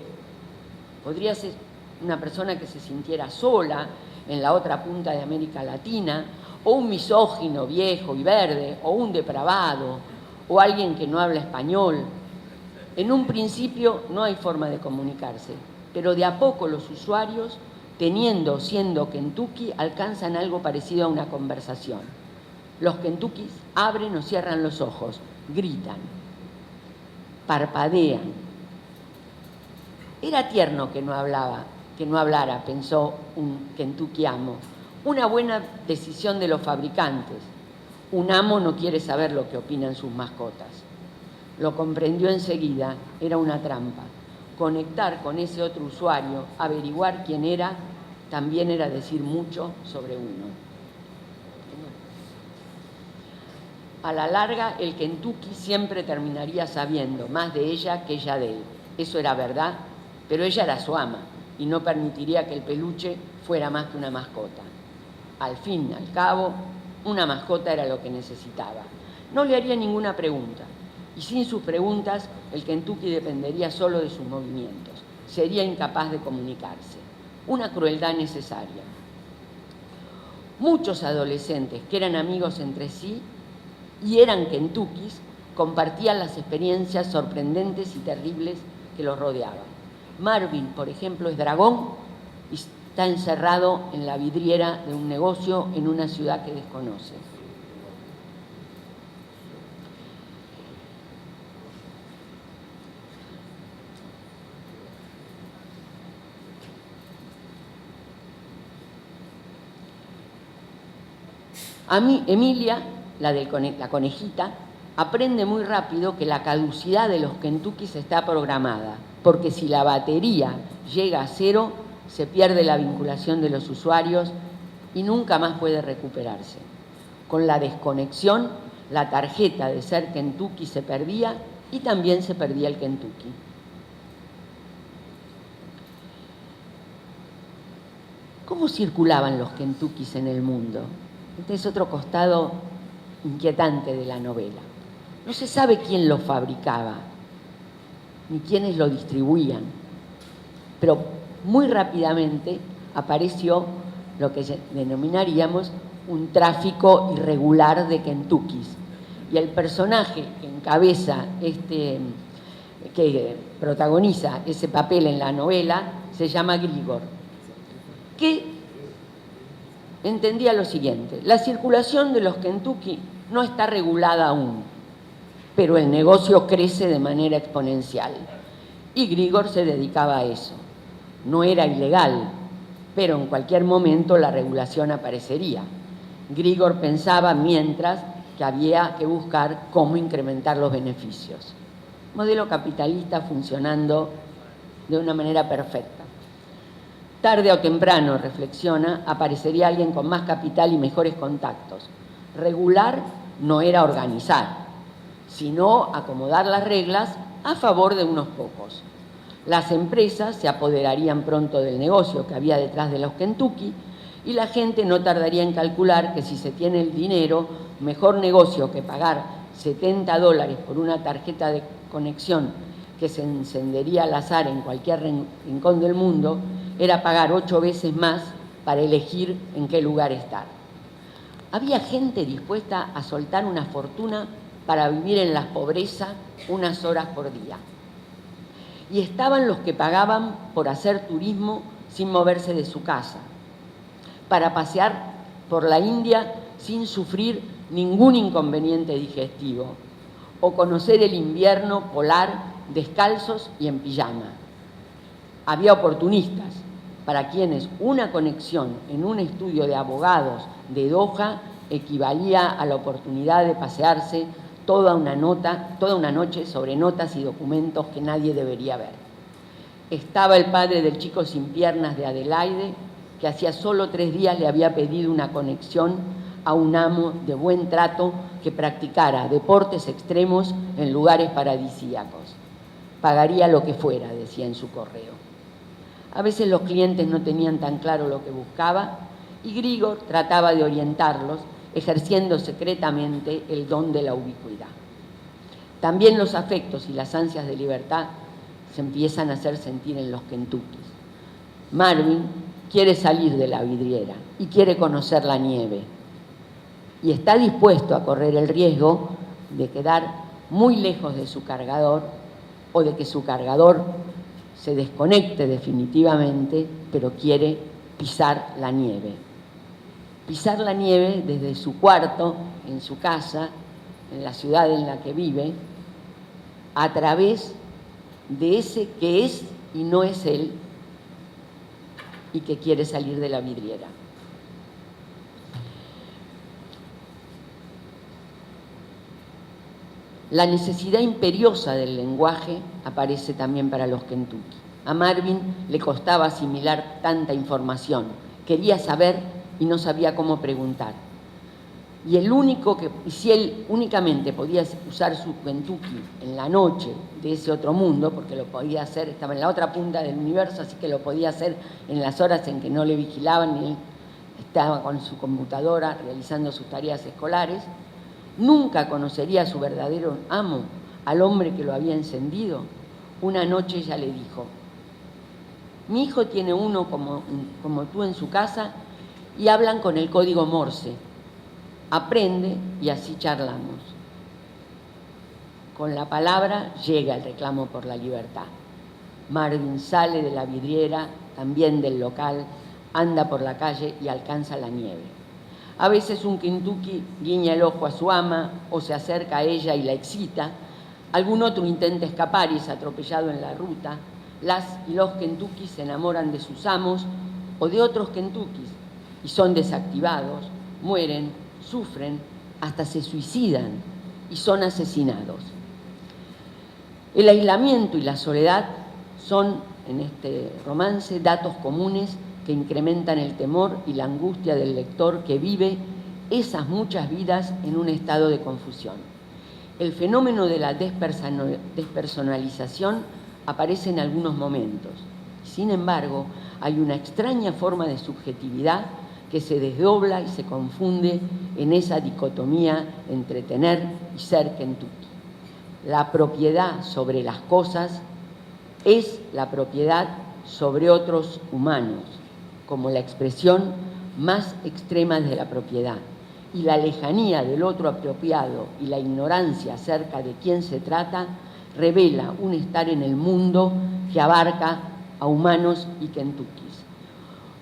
podría ser una persona que se sintiera sola en la otra punta de América Latina, o un misógino viejo y verde, o un depravado, o alguien que no habla español. En un principio no hay forma de comunicarse, pero de a poco los usuarios, siendo Kentucky, alcanzan algo parecido a una conversación. Los Kentuckys abren o cierran los ojos, gritan, parpadean. Era tierno que no hablara, pensó un Kentucky amo. Una buena decisión de los fabricantes. Un amo no quiere saber lo que opinan sus mascotas. Lo comprendió enseguida, era una trampa. Conectar con ese otro usuario, averiguar quién era, también era decir mucho sobre uno. A la larga, el Kentucky siempre terminaría sabiendo más de ella que ella de él. Eso era verdad, pero ella era su ama y no permitiría que el peluche fuera más que una mascota. Al fin y al cabo, una mascota era lo que necesitaba. No le haría ninguna pregunta, y sin sus preguntas, el Kentucky dependería solo de sus movimientos. Sería incapaz de comunicarse. Una crueldad necesaria. Muchos adolescentes que eran amigos entre sí y eran Kentuckys compartían las experiencias sorprendentes y terribles que los rodeaban. Marvin, por ejemplo, es dragón y está encerrado en la vidriera de un negocio en una ciudad que desconoce. A mí, Emilia, la conejita, aprende muy rápido que la caducidad de los Kentuckys está programada, porque si la batería llega a cero, se pierde la vinculación de los usuarios y nunca más puede recuperarse. Con la desconexión, la tarjeta de ser Kentucky se perdía y también se perdía el Kentucky. ¿Cómo circulaban los Kentuckys en el mundo? Este es otro costado inquietante de la novela. No se sabe quién lo fabricaba, ni quiénes lo distribuían, pero muy rápidamente apareció lo que denominaríamos un tráfico irregular de Kentuckys. y el personaje que encabeza que protagoniza ese papel en la novela se llama Grigor, que entendía lo siguiente: la circulación de los Kentucky no está regulada aún, pero el negocio crece de manera exponencial. Y Grigor se dedicaba a eso. No era ilegal, pero en cualquier momento la regulación aparecería. Grigor pensaba mientras que había que buscar cómo incrementar los beneficios. Modelo capitalista funcionando de una manera perfecta. Tarde o temprano, reflexiona, aparecería alguien con más capital y mejores contactos. Regular no era organizar, sino acomodar las reglas a favor de unos pocos. Las empresas se apoderarían pronto del negocio que había detrás de los Kentucky y la gente no tardaría en calcular que si se tiene el dinero, mejor negocio que pagar $70 por una tarjeta de conexión que se encendería al azar en cualquier rincón del mundo, era pagar 8 veces más para elegir en qué lugar estar. Había gente dispuesta a soltar una fortuna para vivir en la pobreza unas horas por día. Y estaban los que pagaban por hacer turismo sin moverse de su casa, para pasear por la India sin sufrir ningún inconveniente digestivo, o conocer el invierno polar descalzos y en pijama. Había oportunistas para quienes una conexión en un estudio de abogados de Doha equivalía a la oportunidad de pasearse toda una noche sobre notas y documentos que nadie debería ver. Estaba el padre del chico sin piernas de Adelaide, que hacía solo 3 días le había pedido una conexión a un amo de buen trato que practicara deportes extremos en lugares paradisíacos. Pagaría lo que fuera, decía en su correo. A veces los clientes no tenían tan claro lo que buscaba y Grigor trataba de orientarlos, ejerciendo secretamente el don de la ubicuidad. También los afectos y las ansias de libertad se empiezan a hacer sentir en los Kentuckys. Marvin quiere salir de la vidriera y quiere conocer la nieve. Y está dispuesto a correr el riesgo de quedar muy lejos de su cargador o de que su cargador se desconecte definitivamente, pero quiere pisar la nieve. Pisar la nieve desde su cuarto, en su casa, en la ciudad en la que vive, a través de ese que es y no es él y que quiere salir de la vidriera. La necesidad imperiosa del lenguaje aparece también para los Kentucky. A Marvin le costaba asimilar tanta información, quería saber y no sabía cómo preguntar. Y si él únicamente podía usar su Kentucky en la noche de ese otro mundo, porque lo podía hacer, estaba en la otra punta del universo, así que lo podía hacer en las horas en que no le vigilaban ni él estaba con su computadora realizando sus tareas escolares, nunca conocería a su verdadero amo, al hombre que lo había encendido. Una noche ella le dijo: mi hijo tiene uno como tú en su casa y hablan con el código Morse. Aprende y así charlamos. Con la palabra llega el reclamo por la libertad. Marvin sale de la vidriera, también del local, anda por la calle y alcanza la nieve. A veces un Kentucky guiña el ojo a su ama o se acerca a ella y la excita. Algún otro intenta escapar y es atropellado en la ruta. Las y los Kentuckys se enamoran de sus amos o de otros Kentuckys y son desactivados, mueren, sufren, hasta se suicidan y son asesinados. El aislamiento y la soledad son, en este romance, datos comunes que incrementan el temor y la angustia del lector que vive esas muchas vidas en un estado de confusión. El fenómeno de la despersonalización aparece en algunos momentos. Sin embargo, hay una extraña forma de subjetividad que se desdobla y se confunde en esa dicotomía entre tener y ser Kentucky. La propiedad sobre las cosas es la propiedad sobre otros humanos, como la expresión más extrema de la propiedad, y la lejanía del otro apropiado y la ignorancia acerca de quién se trata, revela un estar en el mundo que abarca a humanos y kentukis.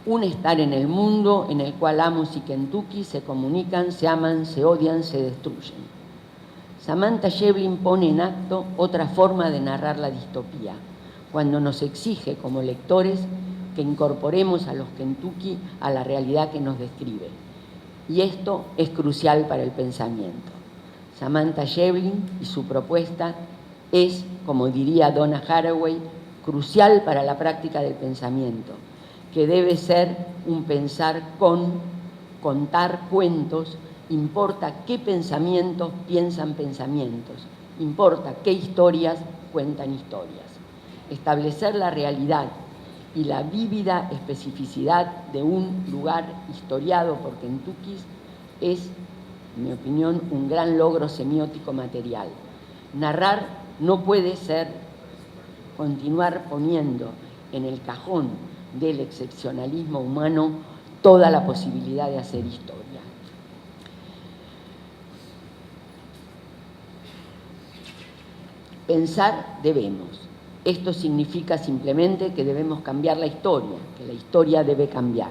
Un estar en el mundo en el cual amos y kentukis se comunican, se aman, se odian, se destruyen. Samantha Schweblin pone en acto otra forma de narrar la distopía, cuando nos exige como lectores que incorporemos a los kentuki a la realidad que nos describe. Y esto es crucial para el pensamiento. Samantha Schweblin y su propuesta es, como diría Donna Haraway, crucial para la práctica del pensamiento, que debe ser un pensar con, contar cuentos, importa qué pensamientos piensan pensamientos, importa qué historias cuentan historias. Establecer la realidad y la vívida especificidad de un lugar historiado por kentukis es, en mi opinión, un gran logro semiótico material. Narrar no puede ser continuar poniendo en el cajón del excepcionalismo humano toda la posibilidad de hacer historia. Pensar debemos. Esto significa simplemente que debemos cambiar la historia, que la historia debe cambiar.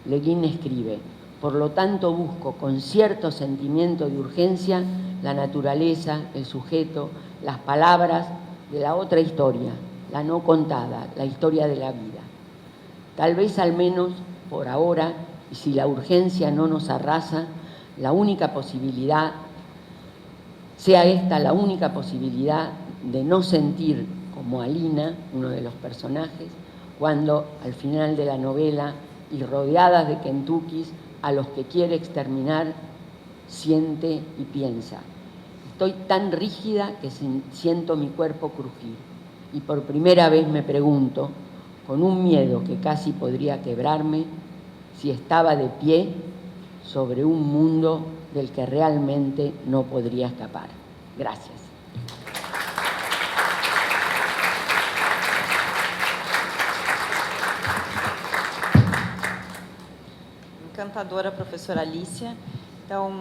Le Guin escribe: por lo tanto busco con cierto sentimiento de urgencia la naturaleza, el sujeto, las palabras de la otra historia, la no contada, la historia de la vida. Tal vez al menos por ahora, y si la urgencia no nos arrasa, la única posibilidad, sea esta la única posibilidad de no sentir como Alina, uno de los personajes, cuando al final de la novela, y rodeadas de kentukis a los que quiere exterminar, siente y piensa: estoy tan rígida que siento mi cuerpo crujir, y por primera vez me pregunto, con un miedo que casi podría quebrarme, si estaba de pie sobre un mundo del que realmente no podría escapar. Gracias. Encantadora, professora Alicia. Então,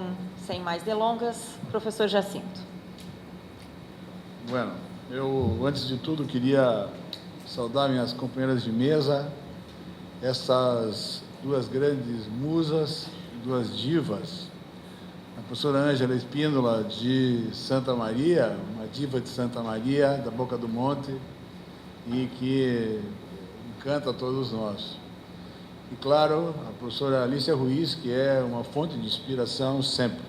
sem mais delongas, professor Jacinto. Bueno, eu, antes de tudo, queria saudar minhas companheiras de mesa, essas duas grandes musas, duas divas, a professora Ângela Espíndola, de Santa Maria, uma diva de Santa Maria, da Boca do Monte, e que encanta a todos nós. E, claro, a professora Alicia Ruiz, que é uma fonte de inspiração sempre.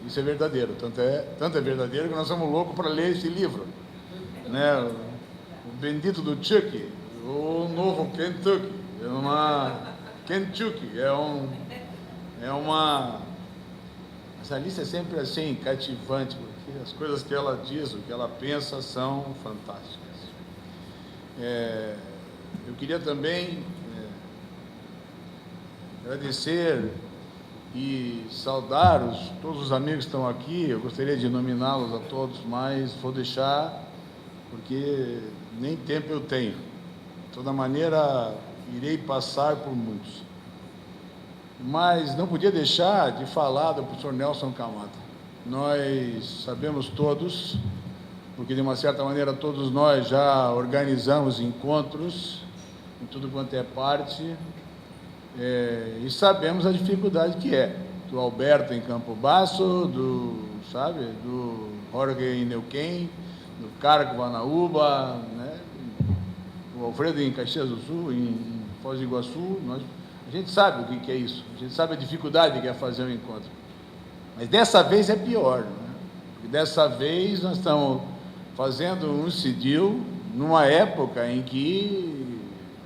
Isso é verdadeiro, tanto é verdadeiro que nós somos loucos para ler esse livro, né? O Bendito do Chuck, o Novo Kentucky, Kentucky, essa Alicia é sempre assim, cativante, porque as coisas que ela diz, o que ela pensa são fantásticas. Eu queria também agradecer e saudar todos os amigos que estão aqui. Eu gostaria de nominá-los a todos, mas vou deixar, porque nem tempo eu tenho. De toda maneira, irei passar por muitos. Mas não podia deixar de falar do professor Nelson Camata. Nós sabemos todos, porque de uma certa maneira todos nós já organizamos encontros em tudo quanto é parte, e sabemos a dificuldade que é, do Alberto em Campo Basso, do Jorge em Neuquén, do Carco Vanaúba, né? O Alfredo em Caxias do Sul, em Foz do Iguaçu. A gente sabe o que é isso, a gente sabe a dificuldade que é fazer um encontro. Mas dessa vez é pior, né? Porque dessa vez nós estamos fazendo um CIDIL numa época em que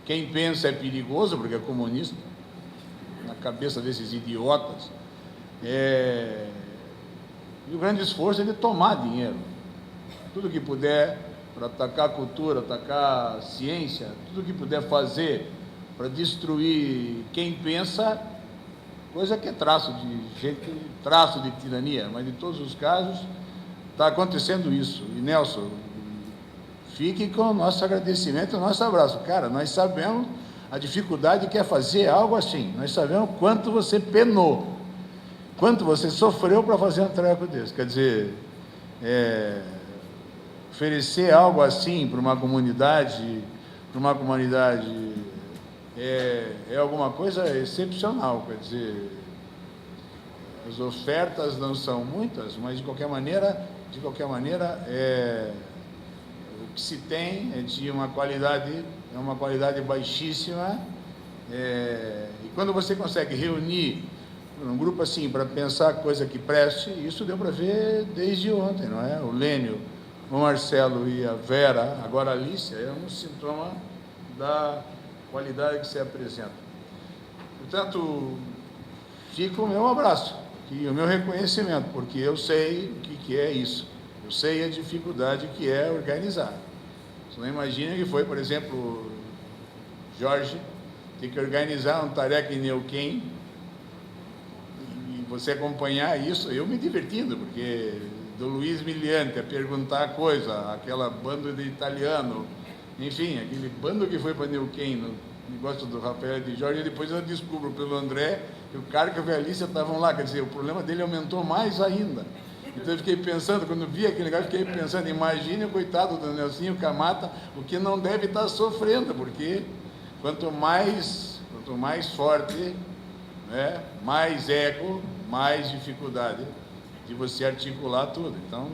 quem pensa é perigoso, porque é comunista, na cabeça desses idiotas, e o grande esforço é de tomar dinheiro. Tudo que puder para atacar a cultura, atacar a ciência, tudo que puder fazer para destruir quem pensa, coisa que é traço de tirania, mas em todos os casos está acontecendo isso. E Nelson, fique com o nosso agradecimento, o nosso abraço. Cara, nós sabemos a dificuldade que é fazer algo assim, nós sabemos quanto você penou. quanto você sofreu para fazer um treco desse. Quer dizer, oferecer algo assim para uma comunidade é alguma coisa excepcional. Quer dizer, as ofertas não são muitas, mas de qualquer maneira, o que se tem é de uma qualidade baixíssima, e quando você consegue reunir um grupo assim para pensar coisa que preste, isso deu para ver desde ontem, não é? O Lênio, o Marcelo e a Vera, agora a Alicia, é um sintoma da qualidade que se apresenta. Portanto, fica o meu abraço e o meu reconhecimento, porque eu sei o que é isso. Eu sei a dificuldade que é organizar. Você não imagina que foi, por exemplo, Jorge, ter que organizar um tarefa em Neuquén, e você acompanhar isso, eu me divertindo, porque do Luiz Miliante a perguntar coisa, aquela banda de italiano, enfim, aquele bando que foi para Neuquén, no negócio do Rafael e de Jorge, e depois eu descubro pelo André que o cara que a Alicia estavam lá, quer dizer, o problema dele aumentou mais ainda. Então eu fiquei pensando, quando vi aquele negócio, fiquei pensando, imagine o coitado do Nelsinho Camata, o que não deve estar sofrendo, porque quanto mais forte, né, mais ego, mais dificuldade de você articular tudo. Então,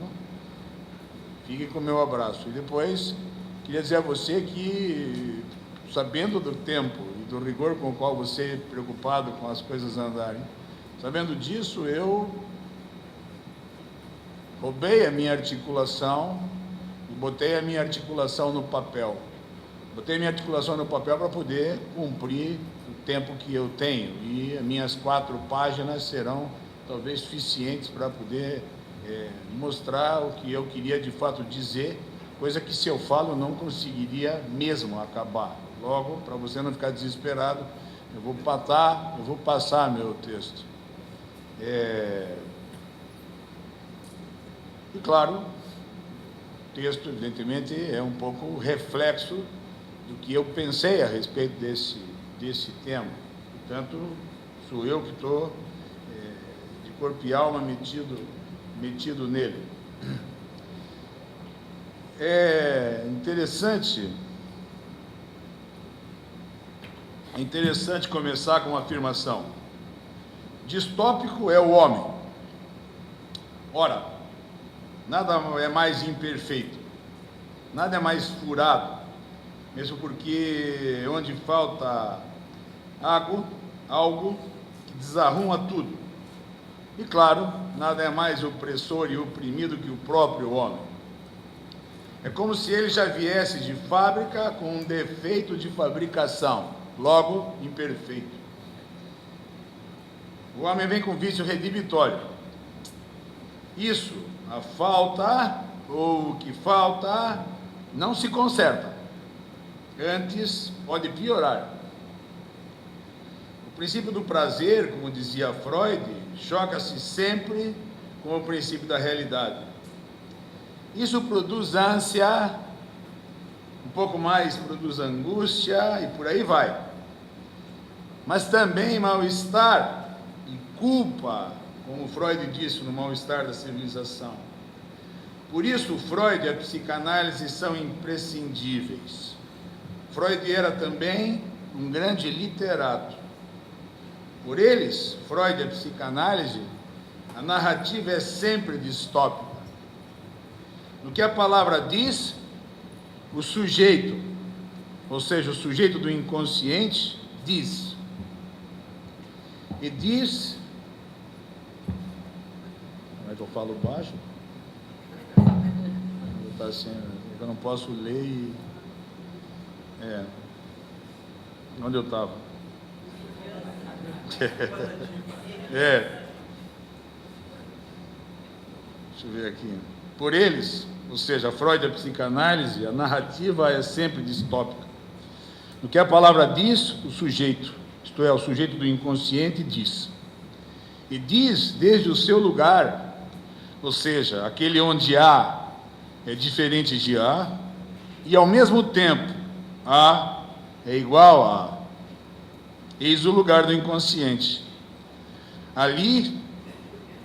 fique com o meu abraço. E depois, queria dizer a você que, sabendo do tempo e do rigor com o qual você é preocupado com as coisas andarem, sabendo disso, eu roubei a minha articulação e botei a minha articulação no papel. Botei a minha articulação no papel para poder cumprir o tempo que eu tenho. E as minhas 4 páginas serão talvez suficientes para poder mostrar o que eu queria de fato dizer, coisa que, se eu falo, não conseguiria mesmo acabar. Logo, para você não ficar desesperado, eu vou passar meu texto. E claro, o texto, evidentemente, é um pouco reflexo do que eu pensei a respeito desse tema. Portanto, sou eu que estou de corpo e alma metido nele. É interessante começar com uma afirmação. Distópico é o homem. Ora, nada é mais imperfeito, nada é mais furado, mesmo porque onde falta algo que desarruma tudo. E claro, nada é mais opressor e oprimido que o próprio homem. É como se ele já viesse de fábrica com um defeito de fabricação, logo imperfeito. O homem vem com vício redibitório. Isso, a falta, ou o que falta, não se conserta. Antes, pode piorar. O princípio do prazer, como dizia Freud, choca-se sempre com o princípio da realidade. Isso produz ânsia, um pouco mais produz angústia e por aí vai. Mas também mal-estar e culpa, como Freud disse no mal-estar da civilização. Por isso, Freud e a psicanálise são imprescindíveis. Freud era também um grande literato. Por eles, Freud e a psicanálise, a narrativa é sempre distópica. No que a palavra diz, o sujeito, ou seja, o sujeito do inconsciente, diz. E diz... Como é que eu falo baixo? Tá assim, eu não posso ler e... Onde eu estava? Deixa eu ver aqui. Por eles, ou seja, Freud e a psicanálise, a narrativa é sempre distópica. No que a palavra diz, o sujeito, isto é, o sujeito do inconsciente, diz. E diz desde o seu lugar, ou seja, aquele onde A é diferente de A, e ao mesmo tempo A é igual a... Eis o lugar do inconsciente. Ali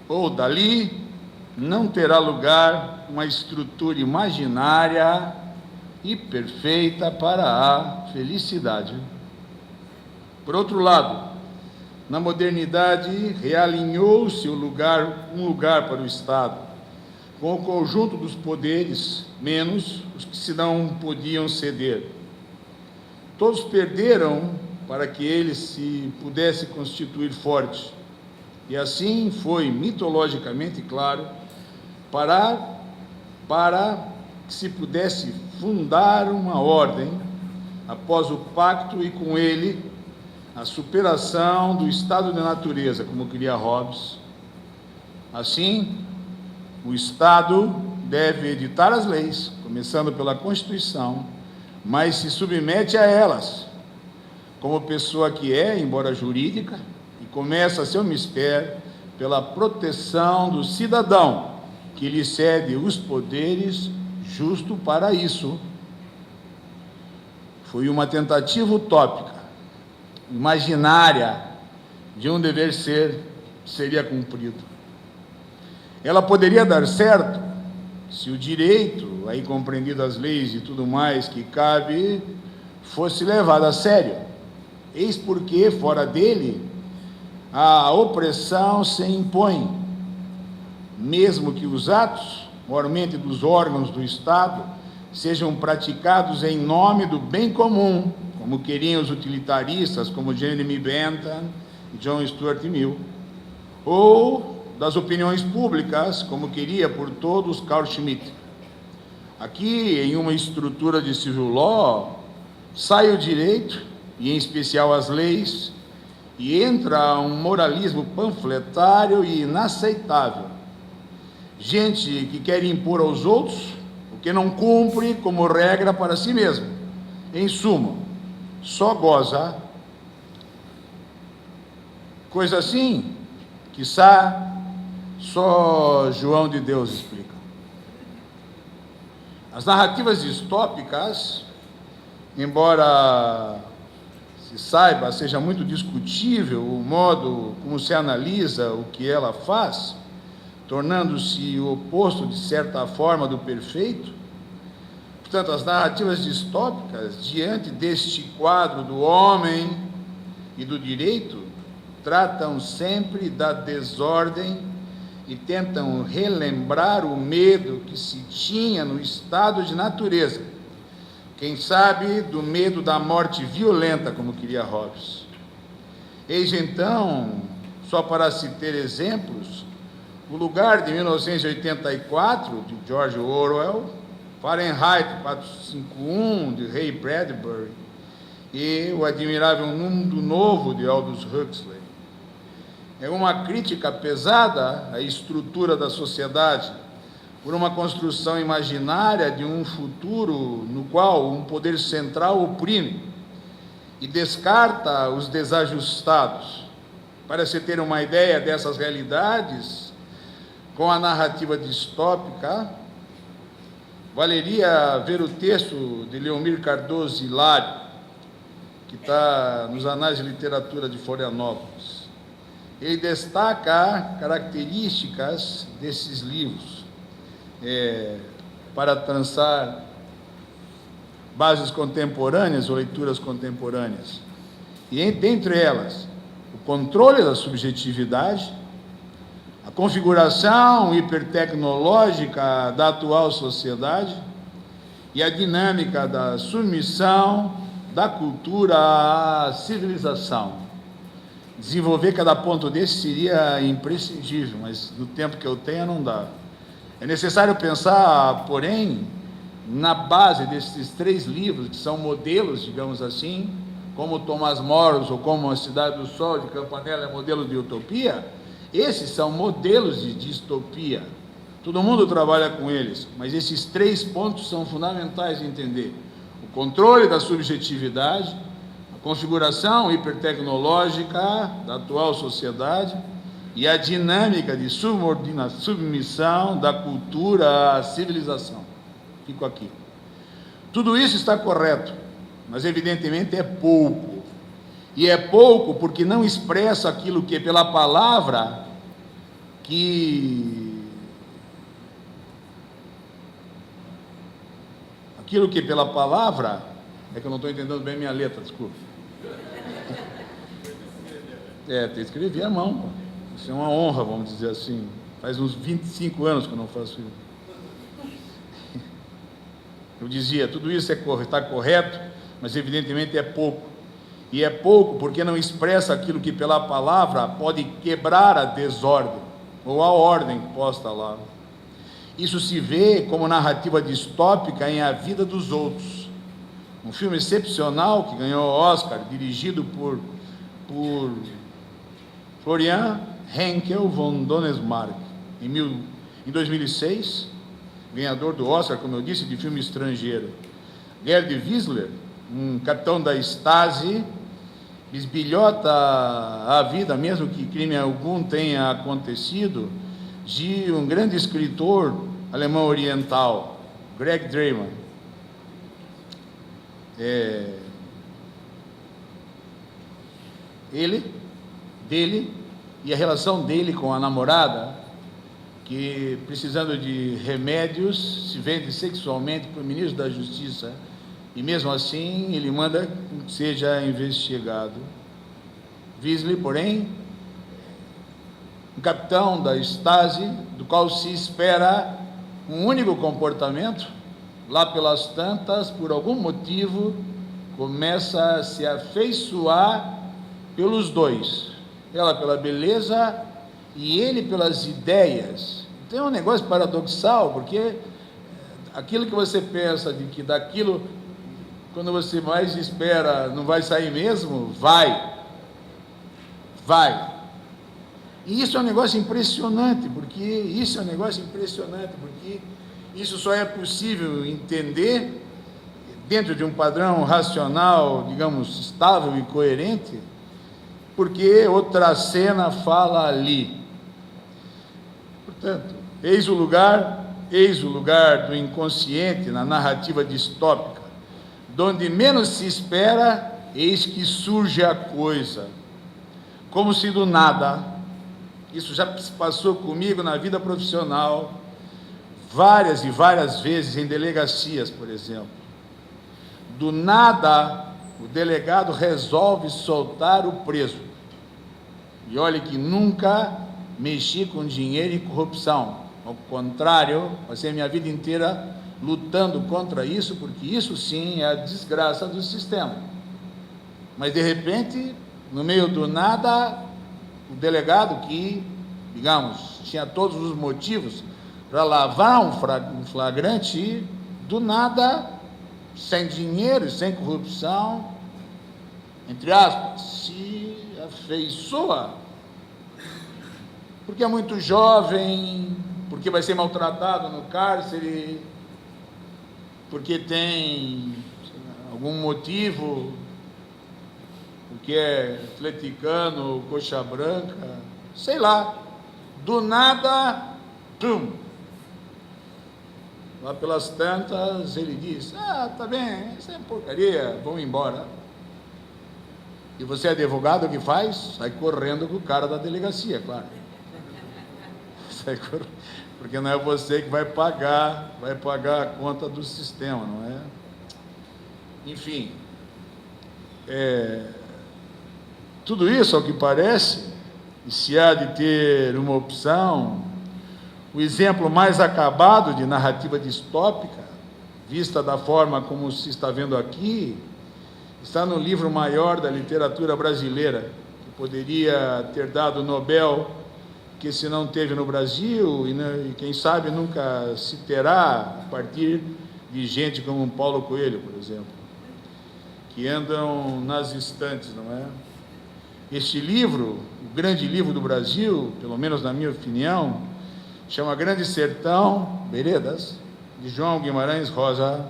ou dali não terá lugar uma estrutura imaginária e perfeita para a felicidade. Por outro lado, na modernidade, realinhou-se um lugar para o Estado, com o conjunto dos poderes, menos os que se não podiam ceder. Todos perderam para que ele se pudesse constituir forte, e assim foi mitologicamente claro, para que se pudesse fundar uma ordem após o pacto e com ele a superação do estado de natureza, como queria Hobbes. Assim, o Estado deve editar as leis, começando pela Constituição, mas se submete a elas, como pessoa que é, embora jurídica, e começa seu mistério pela proteção do cidadão, que lhe cede os poderes justo para isso. Foi uma tentativa utópica, imaginária, de um dever ser, seria cumprido. Ela poderia dar certo se o direito, aí compreendido as leis e tudo mais que cabe, fosse levado a sério. Eis porque, fora dele, a opressão se impõe, mesmo que os atos, mormente dos órgãos do Estado, sejam praticados em nome do bem comum, como queriam os utilitaristas, como Jeremy Bentham e John Stuart Mill, ou das opiniões públicas, como queria por todos Carl Schmitt. Aqui, em uma estrutura de civil law, sai o direito, e em especial as leis, e entra um moralismo panfletário e inaceitável. Gente que quer impor aos outros o que não cumpre como regra para si mesmo. Em suma, só goza. Coisa assim, quiçá só João de Deus explica. As narrativas distópicas, embora se saiba, seja muito discutível o modo como se analisa o que ela faz, tornando-se o oposto, de certa forma, do perfeito. Portanto, as narrativas distópicas, diante deste quadro do homem e do direito, tratam sempre da desordem e tentam relembrar o medo que se tinha no estado de natureza. Quem sabe do medo da morte violenta, como queria Hobbes. Eis então, só para se ter exemplos, o lugar de 1984, de George Orwell, Fahrenheit 451, de Ray Bradbury, e O Admirável Mundo Novo, de Aldous Huxley. É uma crítica pesada à estrutura da sociedade, por uma construção imaginária de um futuro no qual um poder central oprime e descarta os desajustados. Para se ter uma ideia dessas realidades, com a narrativa distópica, valeria ver o texto de Leomir Cardoso Hilário, que está nos Anais de Literatura de Florianópolis. Ele destaca características desses livros, para traçar bases contemporâneas ou leituras contemporâneas. E dentre elas, o controle da subjetividade, a configuração hipertecnológica da atual sociedade e a dinâmica da submissão da cultura à civilização. Desenvolver cada ponto desse seria imprescindível, mas no tempo que eu tenho não dá. É necessário pensar, porém, na base desses 3 livros, que são modelos, digamos assim, como Tomás Moros ou como A Cidade do Sol, de Campanella, é modelo de utopia. Esses são modelos de distopia. Todo mundo trabalha com eles, mas esses 3 pontos são fundamentais de entender. O controle da subjetividade, a configuração hipertecnológica da atual sociedade e a dinâmica de submissão da cultura à civilização. Fico aqui. Tudo isso está correto, mas evidentemente é pouco. E é pouco porque não expressa aquilo que pela palavra que aquilo que pela palavra, é que eu não estou entendendo bem minha letra, desculpa. Tem que escrever à mão, pô. Isso é uma honra, vamos dizer assim. Faz uns 25 anos que eu não faço isso. Eu dizia, tudo isso está correto, mas evidentemente é pouco. E é pouco porque não expressa aquilo que pela palavra pode quebrar a desordem, ou a ordem posta lá. Isso se vê como narrativa distópica em A Vida dos Outros, um filme excepcional que ganhou o Oscar, dirigido por Florian Henkel von Donnersmarck, em 2006, ganhador do Oscar, como eu disse, de filme estrangeiro. Gerd Wissler, um capitão da Stasi, bisbilhota a vida, mesmo que crime algum tenha acontecido, de um grande escritor alemão oriental, Greg Dreyman. Dele e a relação dele com a namorada, que precisando de remédios se vende sexualmente para o ministro da Justiça, e mesmo assim ele manda que seja investigado. Wissler, porém, um capitão da Stasi, do qual se espera um único comportamento, lá pelas tantas, por algum motivo, começa a se afeiçoar pelos dois, ela pela beleza e ele pelas ideias. Então é um negócio paradoxal, porque aquilo que você pensa de que daquilo, quando você mais espera, não vai sair mesmo, vai. E isso é um negócio impressionante, porque isso só é possível entender dentro de um padrão racional, digamos, estável e coerente, porque outra cena fala ali. Portanto, eis o lugar do inconsciente na narrativa distópica, donde menos se espera, eis que surge a coisa, como se do nada. Isso já se passou comigo na vida profissional, várias e várias vezes em delegacias, por exemplo. Do nada, o delegado resolve soltar o preso. E olhe que nunca mexi com dinheiro e corrupção. Ao contrário, passei a minha vida inteira lutando contra isso, porque isso sim é a desgraça do sistema. Mas de repente, no meio do nada, o delegado que, digamos, tinha todos os motivos para lavrar um flagrante, do nada, sem dinheiro e sem corrupção, entre aspas, se afeiçoa, porque é muito jovem, porque vai ser maltratado no cárcere, porque tem algum motivo, porque é atleticano, coxa branca, sei lá, do nada, pum, lá pelas tantas ele diz, tá bem, isso é porcaria, vamos embora. E você é advogado, o que faz? Sai correndo com o cara da delegacia, claro. Sai correndo, porque não é você que vai pagar a conta do sistema, não é? Enfim, tudo isso, ao que parece, e se há de ter uma opção, o exemplo mais acabado de narrativa distópica, vista da forma como se está vendo aqui, está no livro maior da literatura brasileira, que poderia ter dado o Nobel, que se não teve no Brasil, e quem sabe nunca se terá, a partir de gente como Paulo Coelho, por exemplo, que andam nas estantes, não é? Este livro, o grande livro do Brasil, pelo menos na minha opinião, chama Grande Sertão, Veredas, de João Guimarães Rosa,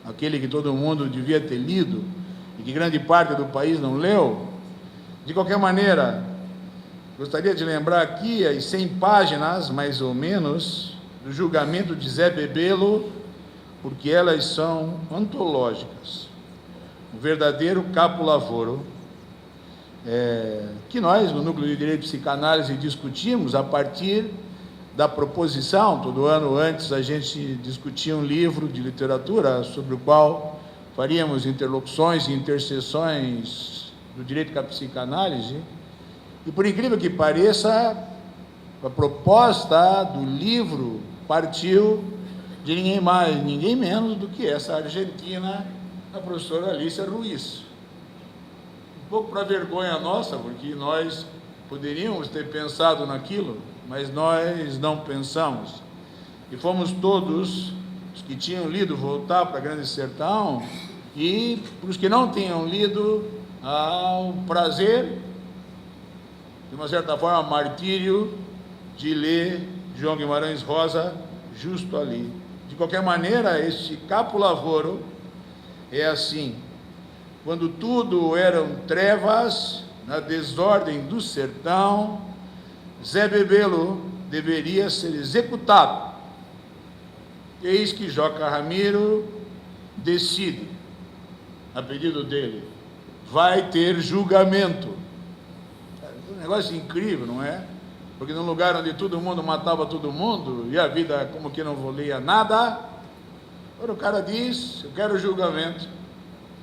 aquele que todo mundo devia ter lido, e que grande parte do país não leu. De qualquer maneira, gostaria de lembrar aqui as 100 páginas, mais ou menos, do julgamento de Zé Bebelo, porque elas são antológicas. Um verdadeiro capo-lavoro. que nós, no Núcleo de Direito e Psicanálise, discutimos a partir da proposição. Todo ano antes a gente discutia um livro de literatura sobre o qual faríamos interlocuções e interseções do direito com a psicanálise, e por incrível que pareça, a proposta do livro partiu de ninguém mais, ninguém menos do que essa argentina, a professora Alicia Ruiz. Um pouco para vergonha nossa, porque nós poderíamos ter pensado naquilo, mas nós não pensamos. E fomos todos os que tinham lido voltar para Grande Sertão, e para os que não tinham lido, ao prazer, de uma certa forma, martírio, de ler João Guimarães Rosa justo ali. De qualquer maneira, este Capo Lavoro é assim: quando tudo eram trevas, na desordem do sertão, Zé Bebelo deveria ser executado. Eis que Joca Ramiro decide, a pedido dele, vai ter julgamento. Um negócio incrível, não é? Porque num lugar onde todo mundo matava todo mundo, e a vida como que não valia nada, agora o cara diz, eu quero julgamento.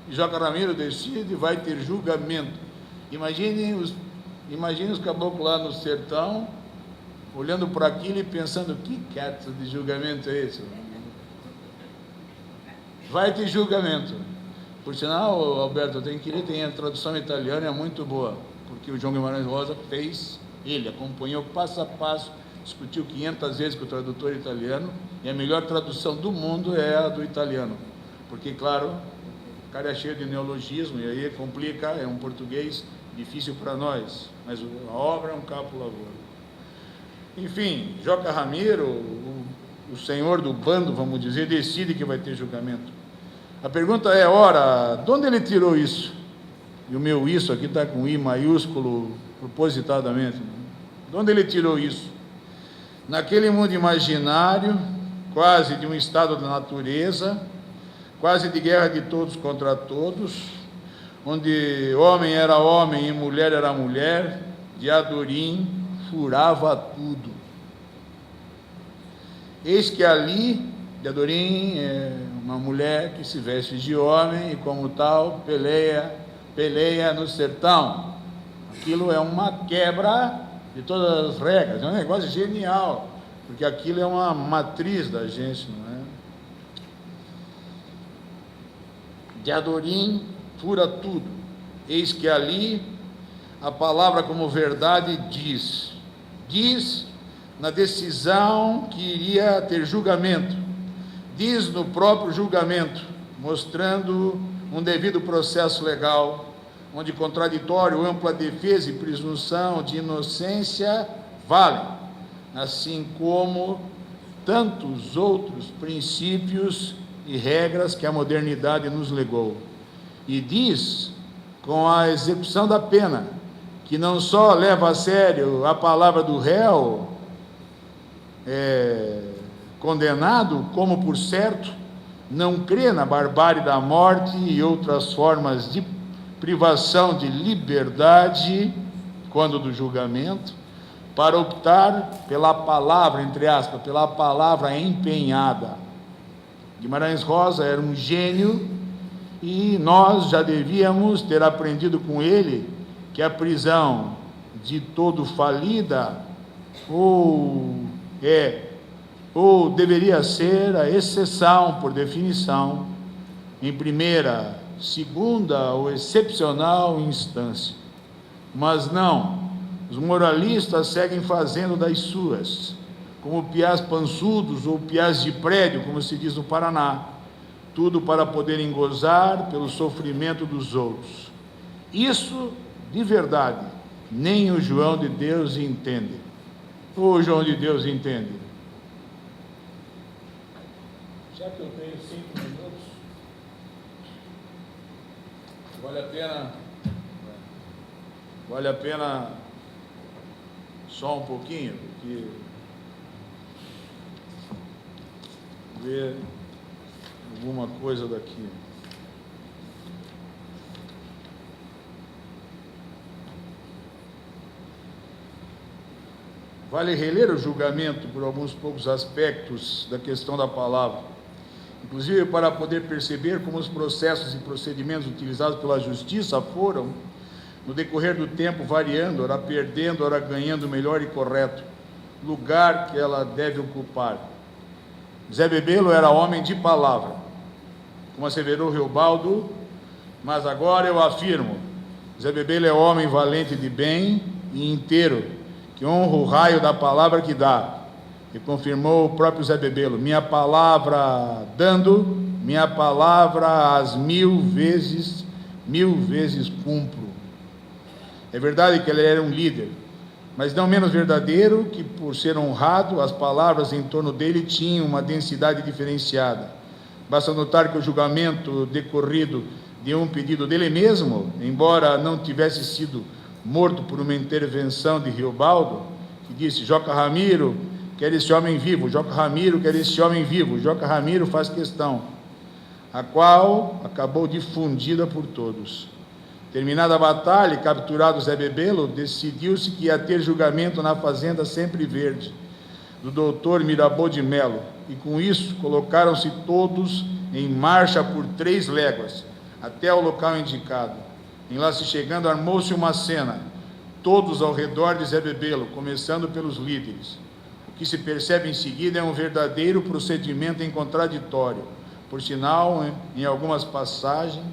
E Joca Ramiro decide, vai ter julgamento. Imagine os caboclos lá no sertão, olhando para aquilo e pensando, que cato de julgamento é esse? Vai ter julgamento. Por sinal, Alberto, eu tenho que ler, tem a tradução italiana, é muito boa, porque o João Guimarães Rosa fez, ele acompanhou passo a passo, discutiu 500 vezes com o tradutor italiano, e a melhor tradução do mundo é a do italiano, porque, claro, o cara é cheio de neologismo, e aí complica, é um português difícil para nós, mas a obra é um Capo Lavoro. Enfim, Joca Ramiro, o senhor do bando, vamos dizer, decide que vai ter julgamento. A pergunta é, ora, de onde ele tirou isso? E o meu isso aqui está com I maiúsculo, propositadamente. De onde ele tirou isso? Naquele mundo imaginário, quase de um estado da natureza, quase de guerra de todos contra todos, onde homem era homem e mulher era mulher, de Adorim furava tudo. Eis que ali, de Adorim é uma mulher que se veste de homem e como tal peleia no sertão. Aquilo é uma quebra de todas as regras, é um negócio genial, porque aquilo é uma matriz da gente, não é? De Adorim fura tudo. Eis que ali a palavra como verdade diz na decisão que iria ter julgamento, diz no próprio julgamento, mostrando um devido processo legal, onde contraditório, ampla defesa e presunção de inocência valem, assim como tantos outros princípios e regras que a modernidade nos legou. E diz, com a execução da pena, que não só leva a sério a palavra do réu condenado, como, por certo, não crê na barbárie da morte e outras formas de privação de liberdade, quando do julgamento, para optar pela palavra, entre aspas, pela palavra empenhada. Guimarães Rosa era um gênio e nós já devíamos ter aprendido com ele que a prisão de todo falida ou deveria ser a exceção por definição, em primeira, segunda ou excepcional instância. Mas não, os moralistas seguem fazendo das suas, como piás pançudos ou piás de prédio, como se diz no Paraná, tudo para poderem gozar pelo sofrimento dos outros. Isso, de verdade, nem o João de Deus entende. O João de Deus entende. Já que eu tenho 5 minutos, vale a pena só um pouquinho, porque ver alguma coisa daqui. Vale reler o julgamento por alguns poucos aspectos da questão da palavra, inclusive para poder perceber como os processos e procedimentos utilizados pela justiça foram, no decorrer do tempo, variando, ora perdendo, ora ganhando o melhor e correto lugar que ela deve ocupar. Zebebelo era homem de palavra, como asseverou Reobaldo, mas agora eu afirmo, Zebebelo é homem valente de bem e inteiro, que honra o raio da palavra que dá. E confirmou o próprio Zebebelo: minha palavra dando, minha palavra as 1000 vezes cumpro. É verdade que ele era um líder, mas não menos verdadeiro que, por ser honrado, as palavras em torno dele tinham uma densidade diferenciada. Basta notar que o julgamento decorrido de um pedido dele mesmo, embora não tivesse sido morto por uma intervenção de Reobaldo, que disse: Joca Ramiro quer esse homem vivo, Joca Ramiro quer esse homem vivo, Joca Ramiro faz questão, a qual acabou difundida por todos. Terminada a batalha e capturado Zebebelo, decidiu-se que ia ter julgamento na fazenda Sempre Verde, do doutor Mirabô de Melo, e com isso colocaram-se todos em marcha por 3 léguas, até o local indicado. Em lá se chegando, armou-se uma cena, todos ao redor de Zebebelo, começando pelos líderes. O que se percebe em seguida é um verdadeiro procedimento em contraditório, por sinal, em algumas passagens,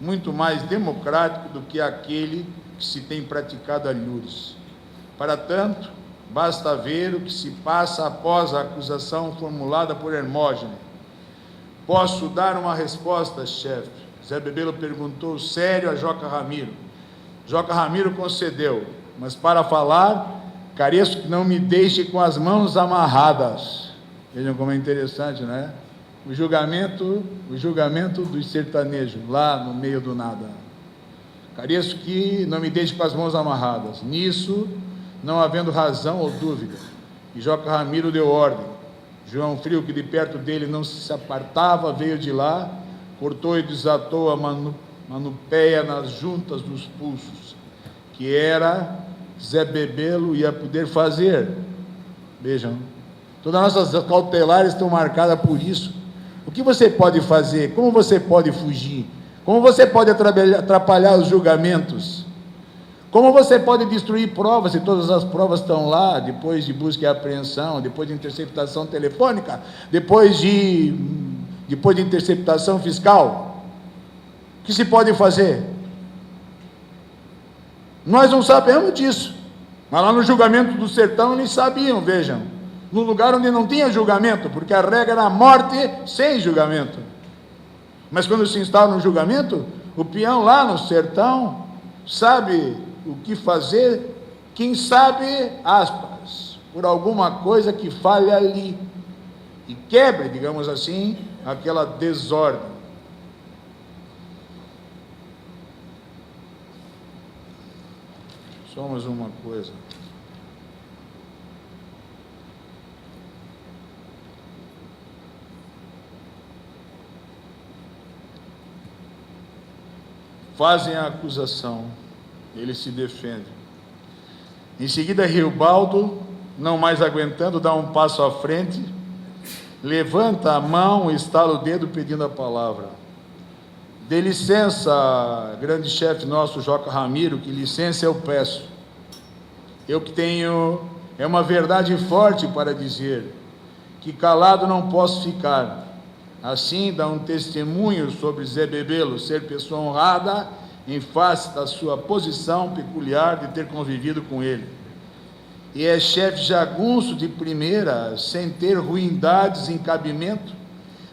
muito mais democrático do que aquele que se tem praticado a Lourdes. Para tanto, basta ver o que se passa após a acusação formulada por Hermógenes. Posso dar uma resposta, chefe? Zebebelo perguntou sério a Joca Ramiro. Joca Ramiro concedeu, mas para falar, careço que não me deixe com as mãos amarradas. Vejam como é interessante, né? O julgamento dos sertanejos, lá no meio do nada. Careço que não me deixe com as mãos amarradas. Nisso, não havendo razão ou dúvida, e Joca Ramiro deu ordem. João Frio, que de perto dele não se apartava, veio de lá, cortou e desatou a manupéia nas juntas dos pulsos, que era Zebebelo ia poder fazer. Vejam, todas as nossas cautelares estão marcadas por isso. O que você pode fazer? Como você pode fugir? Como você pode atrapalhar os julgamentos? Como você pode destruir provas, se todas as provas estão lá, depois de busca e apreensão, depois de interceptação telefônica, depois de interceptação fiscal? O que se pode fazer? Nós não sabemos disso, mas lá no julgamento do sertão eles sabiam, vejam, no lugar onde não tinha julgamento, porque a regra era a morte sem julgamento. Mas quando se instala no julgamento, o peão lá no sertão sabe o que fazer, quem sabe, aspas, por alguma coisa que falhe ali, e quebre, digamos assim, aquela desordem. Só mais uma coisa. Fazem a acusação, ele se defende. Em seguida, Reobaldo, não mais aguentando, dá um passo à frente, levanta a mão e estala o dedo pedindo a palavra. Dê licença, grande chefe nosso, Joca Ramiro, que licença eu peço. Eu que tenho, é uma verdade forte para dizer, que calado não posso ficar. Assim dá um testemunho sobre Zebebelo ser pessoa honrada em face da sua posição peculiar de ter convivido com ele. E é chefe jagunço de primeira, sem ter ruindades em cabimento,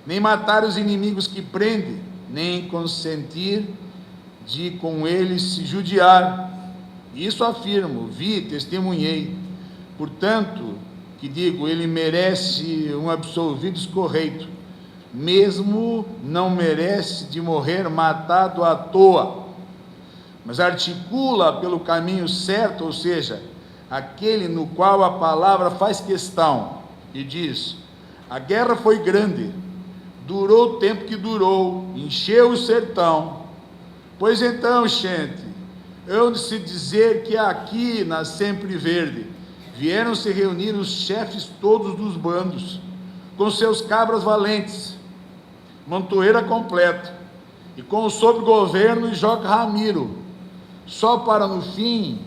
nem matar os inimigos que prende, nem consentir de com eles se judiar. Isso afirmo, vi, testemunhei. Portanto, que digo, ele merece um absolvido escorreito, mesmo não merece de morrer matado à toa, mas articula pelo caminho certo, ou seja, aquele no qual a palavra faz questão, e diz: a guerra foi grande, durou o tempo que durou, encheu o sertão. Pois então, gente, eu de se dizer que aqui na Sempre Verde vieram se reunir os chefes todos dos bandos, com seus cabras valentes, montoeira completa, e com o sob-governo e Joca Ramiro, só para no fim,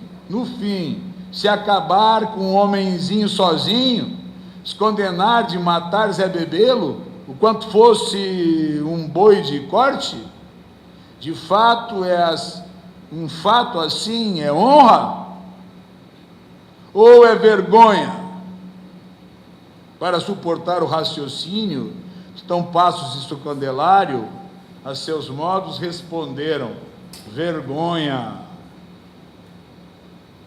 se acabar com um homenzinho sozinho, se condenar de matar Zé Bebelo, o quanto fosse um boi de corte. De fato, um fato assim é honra? Ou é vergonha? Para suportar o raciocínio, estão passos de seu candelário, a seus modos responderam: vergonha.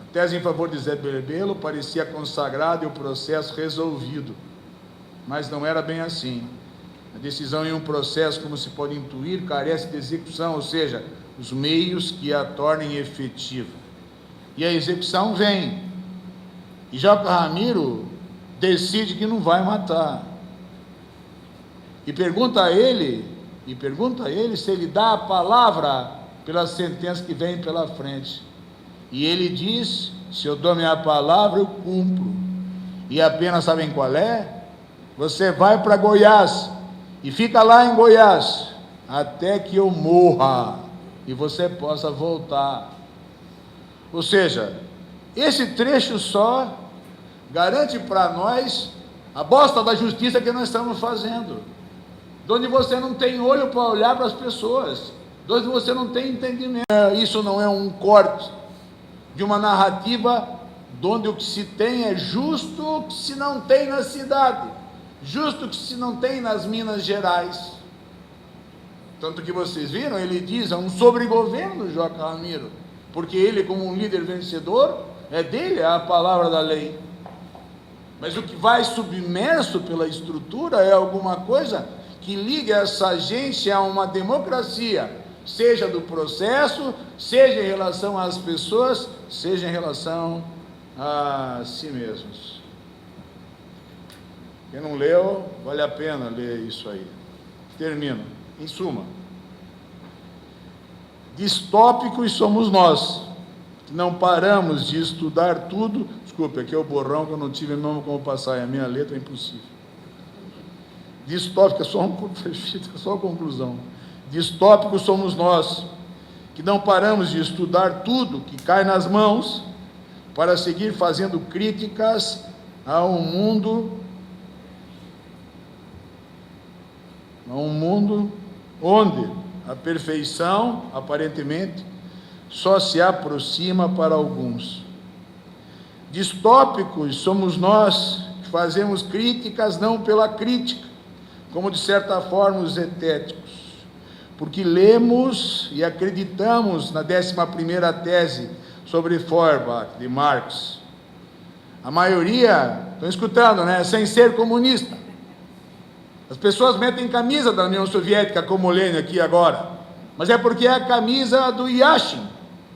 A tese em favor de Zé Bebelo parecia consagrada e o processo resolvido, mas não era bem assim. A decisão em um processo, como se pode intuir, carece de execução, ou seja, os meios que a tornem efetiva. E a execução vem, e Joca Ramiro decide que não vai matar, e pergunta a ele se ele dá a palavra pela sentença que vem pela frente, e ele diz: se eu dou minha palavra, eu cumpro, e a pena sabem qual é? Você vai para Goiás, e fica lá em Goiás, até que eu morra, e você possa voltar. Ou seja, esse trecho só garante para nós a bosta da justiça que nós estamos fazendo, onde você não tem olho para olhar para as pessoas, onde você não tem entendimento. Isso não é um corte de uma narrativa onde o que se tem é justo o que se não tem na cidade, justo o que se não tem nas Minas Gerais. Tanto que vocês viram, ele diz, é um sobregoverno, Joca Ramiro, porque ele, como um líder vencedor, é dele a palavra da lei. Mas o que vai submerso pela estrutura é alguma coisa que liga essa gente a uma democracia, seja do processo, seja em relação às pessoas, seja em relação a si mesmos. Quem não leu, vale a pena ler isso aí. Termino. Em suma, distópicos somos nós, que não paramos de estudar tudo. Desculpe, aqui é o borrão que eu não tive mesmo como passar, e a minha letra é impossível. Distópico, só a conclusão. Distópicos somos nós, que não paramos de estudar tudo que cai nas mãos, para seguir fazendo críticas a um mundo onde a perfeição, aparentemente, só se aproxima para alguns. Distópicos somos nós, que fazemos críticas não pela crítica, como de certa forma os hetéticos, porque lemos e acreditamos na 11ª tese sobre Feuerbach, de Marx. A maioria, estão escutando, né? Sem ser comunista. As pessoas metem camisa da União Soviética, como o Lênin aqui agora, mas é porque é a camisa do Yashin.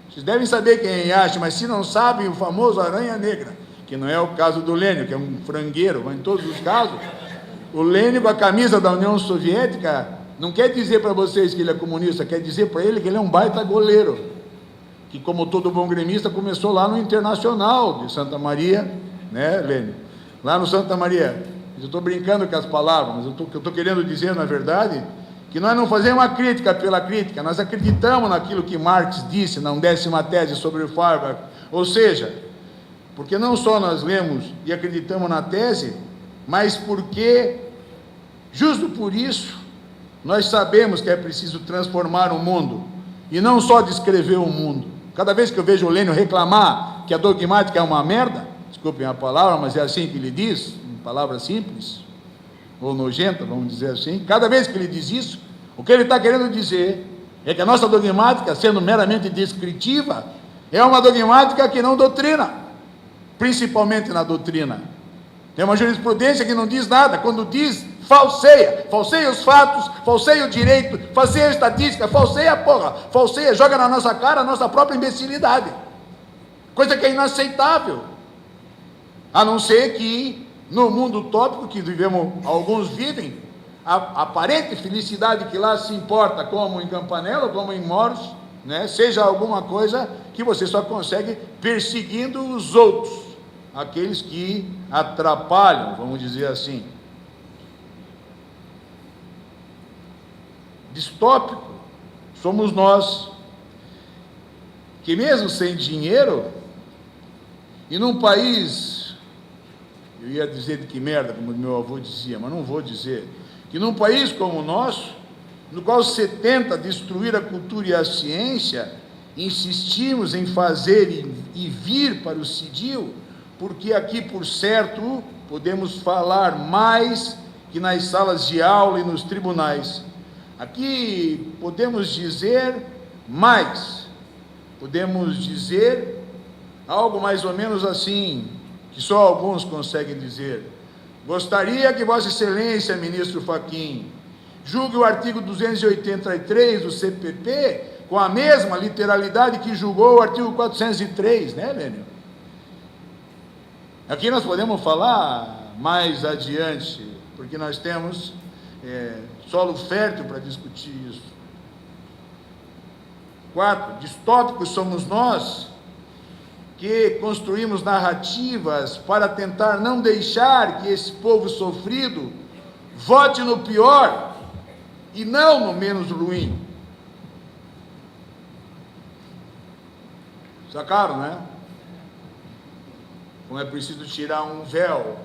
Vocês devem saber quem é Yashin, mas se não sabem, o famoso Aranha Negra, que não é o caso do Lênin, que é um frangueiro, mas em todos os casos, o Lênin com a camisa da União Soviética não quer dizer para vocês que ele é comunista, quer dizer para ele que ele é um baita goleiro, que, como todo bom gremista, começou lá no Internacional de Santa Maria, né, Lênin? Lá no Santa Maria. Eu estou brincando com as palavras, mas o que eu estou querendo dizer, na verdade, que nós não fazemos uma crítica pela crítica, nós acreditamos naquilo que Marx disse na 10ª tese sobre o Feuerbach, ou seja, porque não só nós lemos e acreditamos na tese, mas porque, justo por isso, nós sabemos que é preciso transformar o mundo, e não só descrever o mundo. Cada vez que eu vejo o Lênin reclamar que a dogmática é uma merda, desculpem a palavra, mas é assim que ele diz, palavra simples, ou nojenta, vamos dizer assim, cada vez que ele diz isso, o que ele está querendo dizer é que a nossa dogmática, sendo meramente descritiva, é uma dogmática que não doutrina, principalmente na doutrina. Tem uma jurisprudência que não diz nada, quando diz, falseia os fatos, falseia o direito, falseia a estatística, falseia a porra, falseia, joga na nossa cara a nossa própria imbecilidade, coisa que é inaceitável, a não ser que no mundo utópico que vivemos, alguns vivem, a aparente felicidade que lá se importa, como em Campanella, como em Moros, né, seja alguma coisa que você só consegue perseguindo os outros, aqueles que atrapalham, vamos dizer assim. Distópico somos nós, que mesmo sem dinheiro, e num país, eu ia dizer de que merda, como meu avô dizia, mas não vou dizer, que num país como o nosso, no qual se tenta destruir a cultura e a ciência, insistimos em fazer e vir para o CIDIL, porque aqui, por certo, podemos falar mais que nas salas de aula e nos tribunais. Aqui podemos dizer mais, podemos dizer algo mais ou menos assim, que só alguns conseguem dizer. Gostaria que Vossa Excelência, ministro Fachin, julgue o artigo 283 do CPP com a mesma literalidade que julgou o artigo 403, né, Lênio? Aqui nós podemos falar mais adiante, porque nós temos solo fértil para discutir isso. 4. Distópicos somos nós, que construímos narrativas para tentar não deixar que esse povo sofrido vote no pior e não no menos ruim. Sacaram, né? Como é preciso tirar um véu,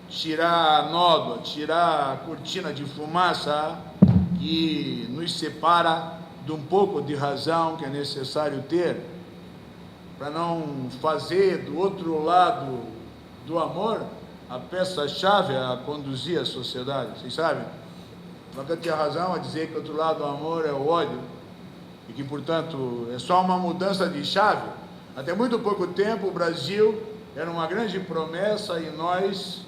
tirar a nódoa, tirar a cortina de fumaça que nos separa de um pouco de razão que é necessário ter, para não fazer do outro lado do amor a peça-chave a conduzir a sociedade. Vocês sabem? Nunca tinha razão a dizer que o outro lado do amor é o ódio, e que, portanto, é só uma mudança de chave. Até muito pouco tempo o Brasil era uma grande promessa e nós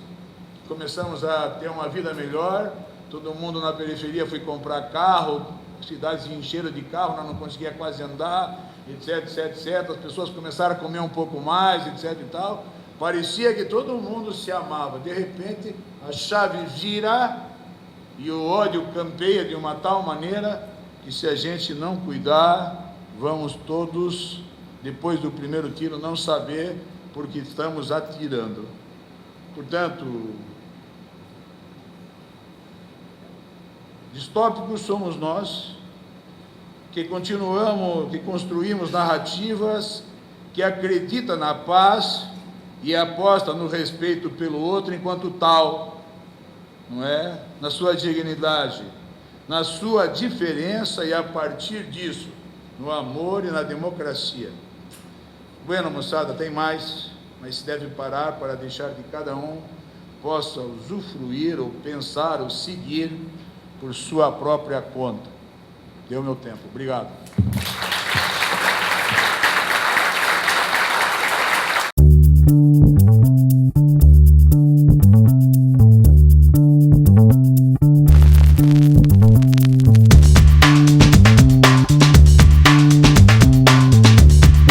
começamos a ter uma vida melhor, todo mundo na periferia foi comprar carro, cidades encheram de carro, nós não conseguíamos quase andar, etc, etc, etc, as pessoas começaram a comer um pouco mais, etc e tal, parecia que todo mundo se amava, de repente a chave vira e o ódio campeia de uma tal maneira que se a gente não cuidar, vamos todos, depois do primeiro tiro, não saber porque estamos atirando. Portanto, distópicos somos nós, que construímos narrativas que acreditam na paz e aposta no respeito pelo outro enquanto tal, não é? Na sua dignidade, na sua diferença e a partir disso, no amor e na democracia. Bueno, moçada, tem mais, mas se deve parar para deixar que cada um possa usufruir ou pensar ou seguir por sua própria conta. Deu meu tempo. Obrigado.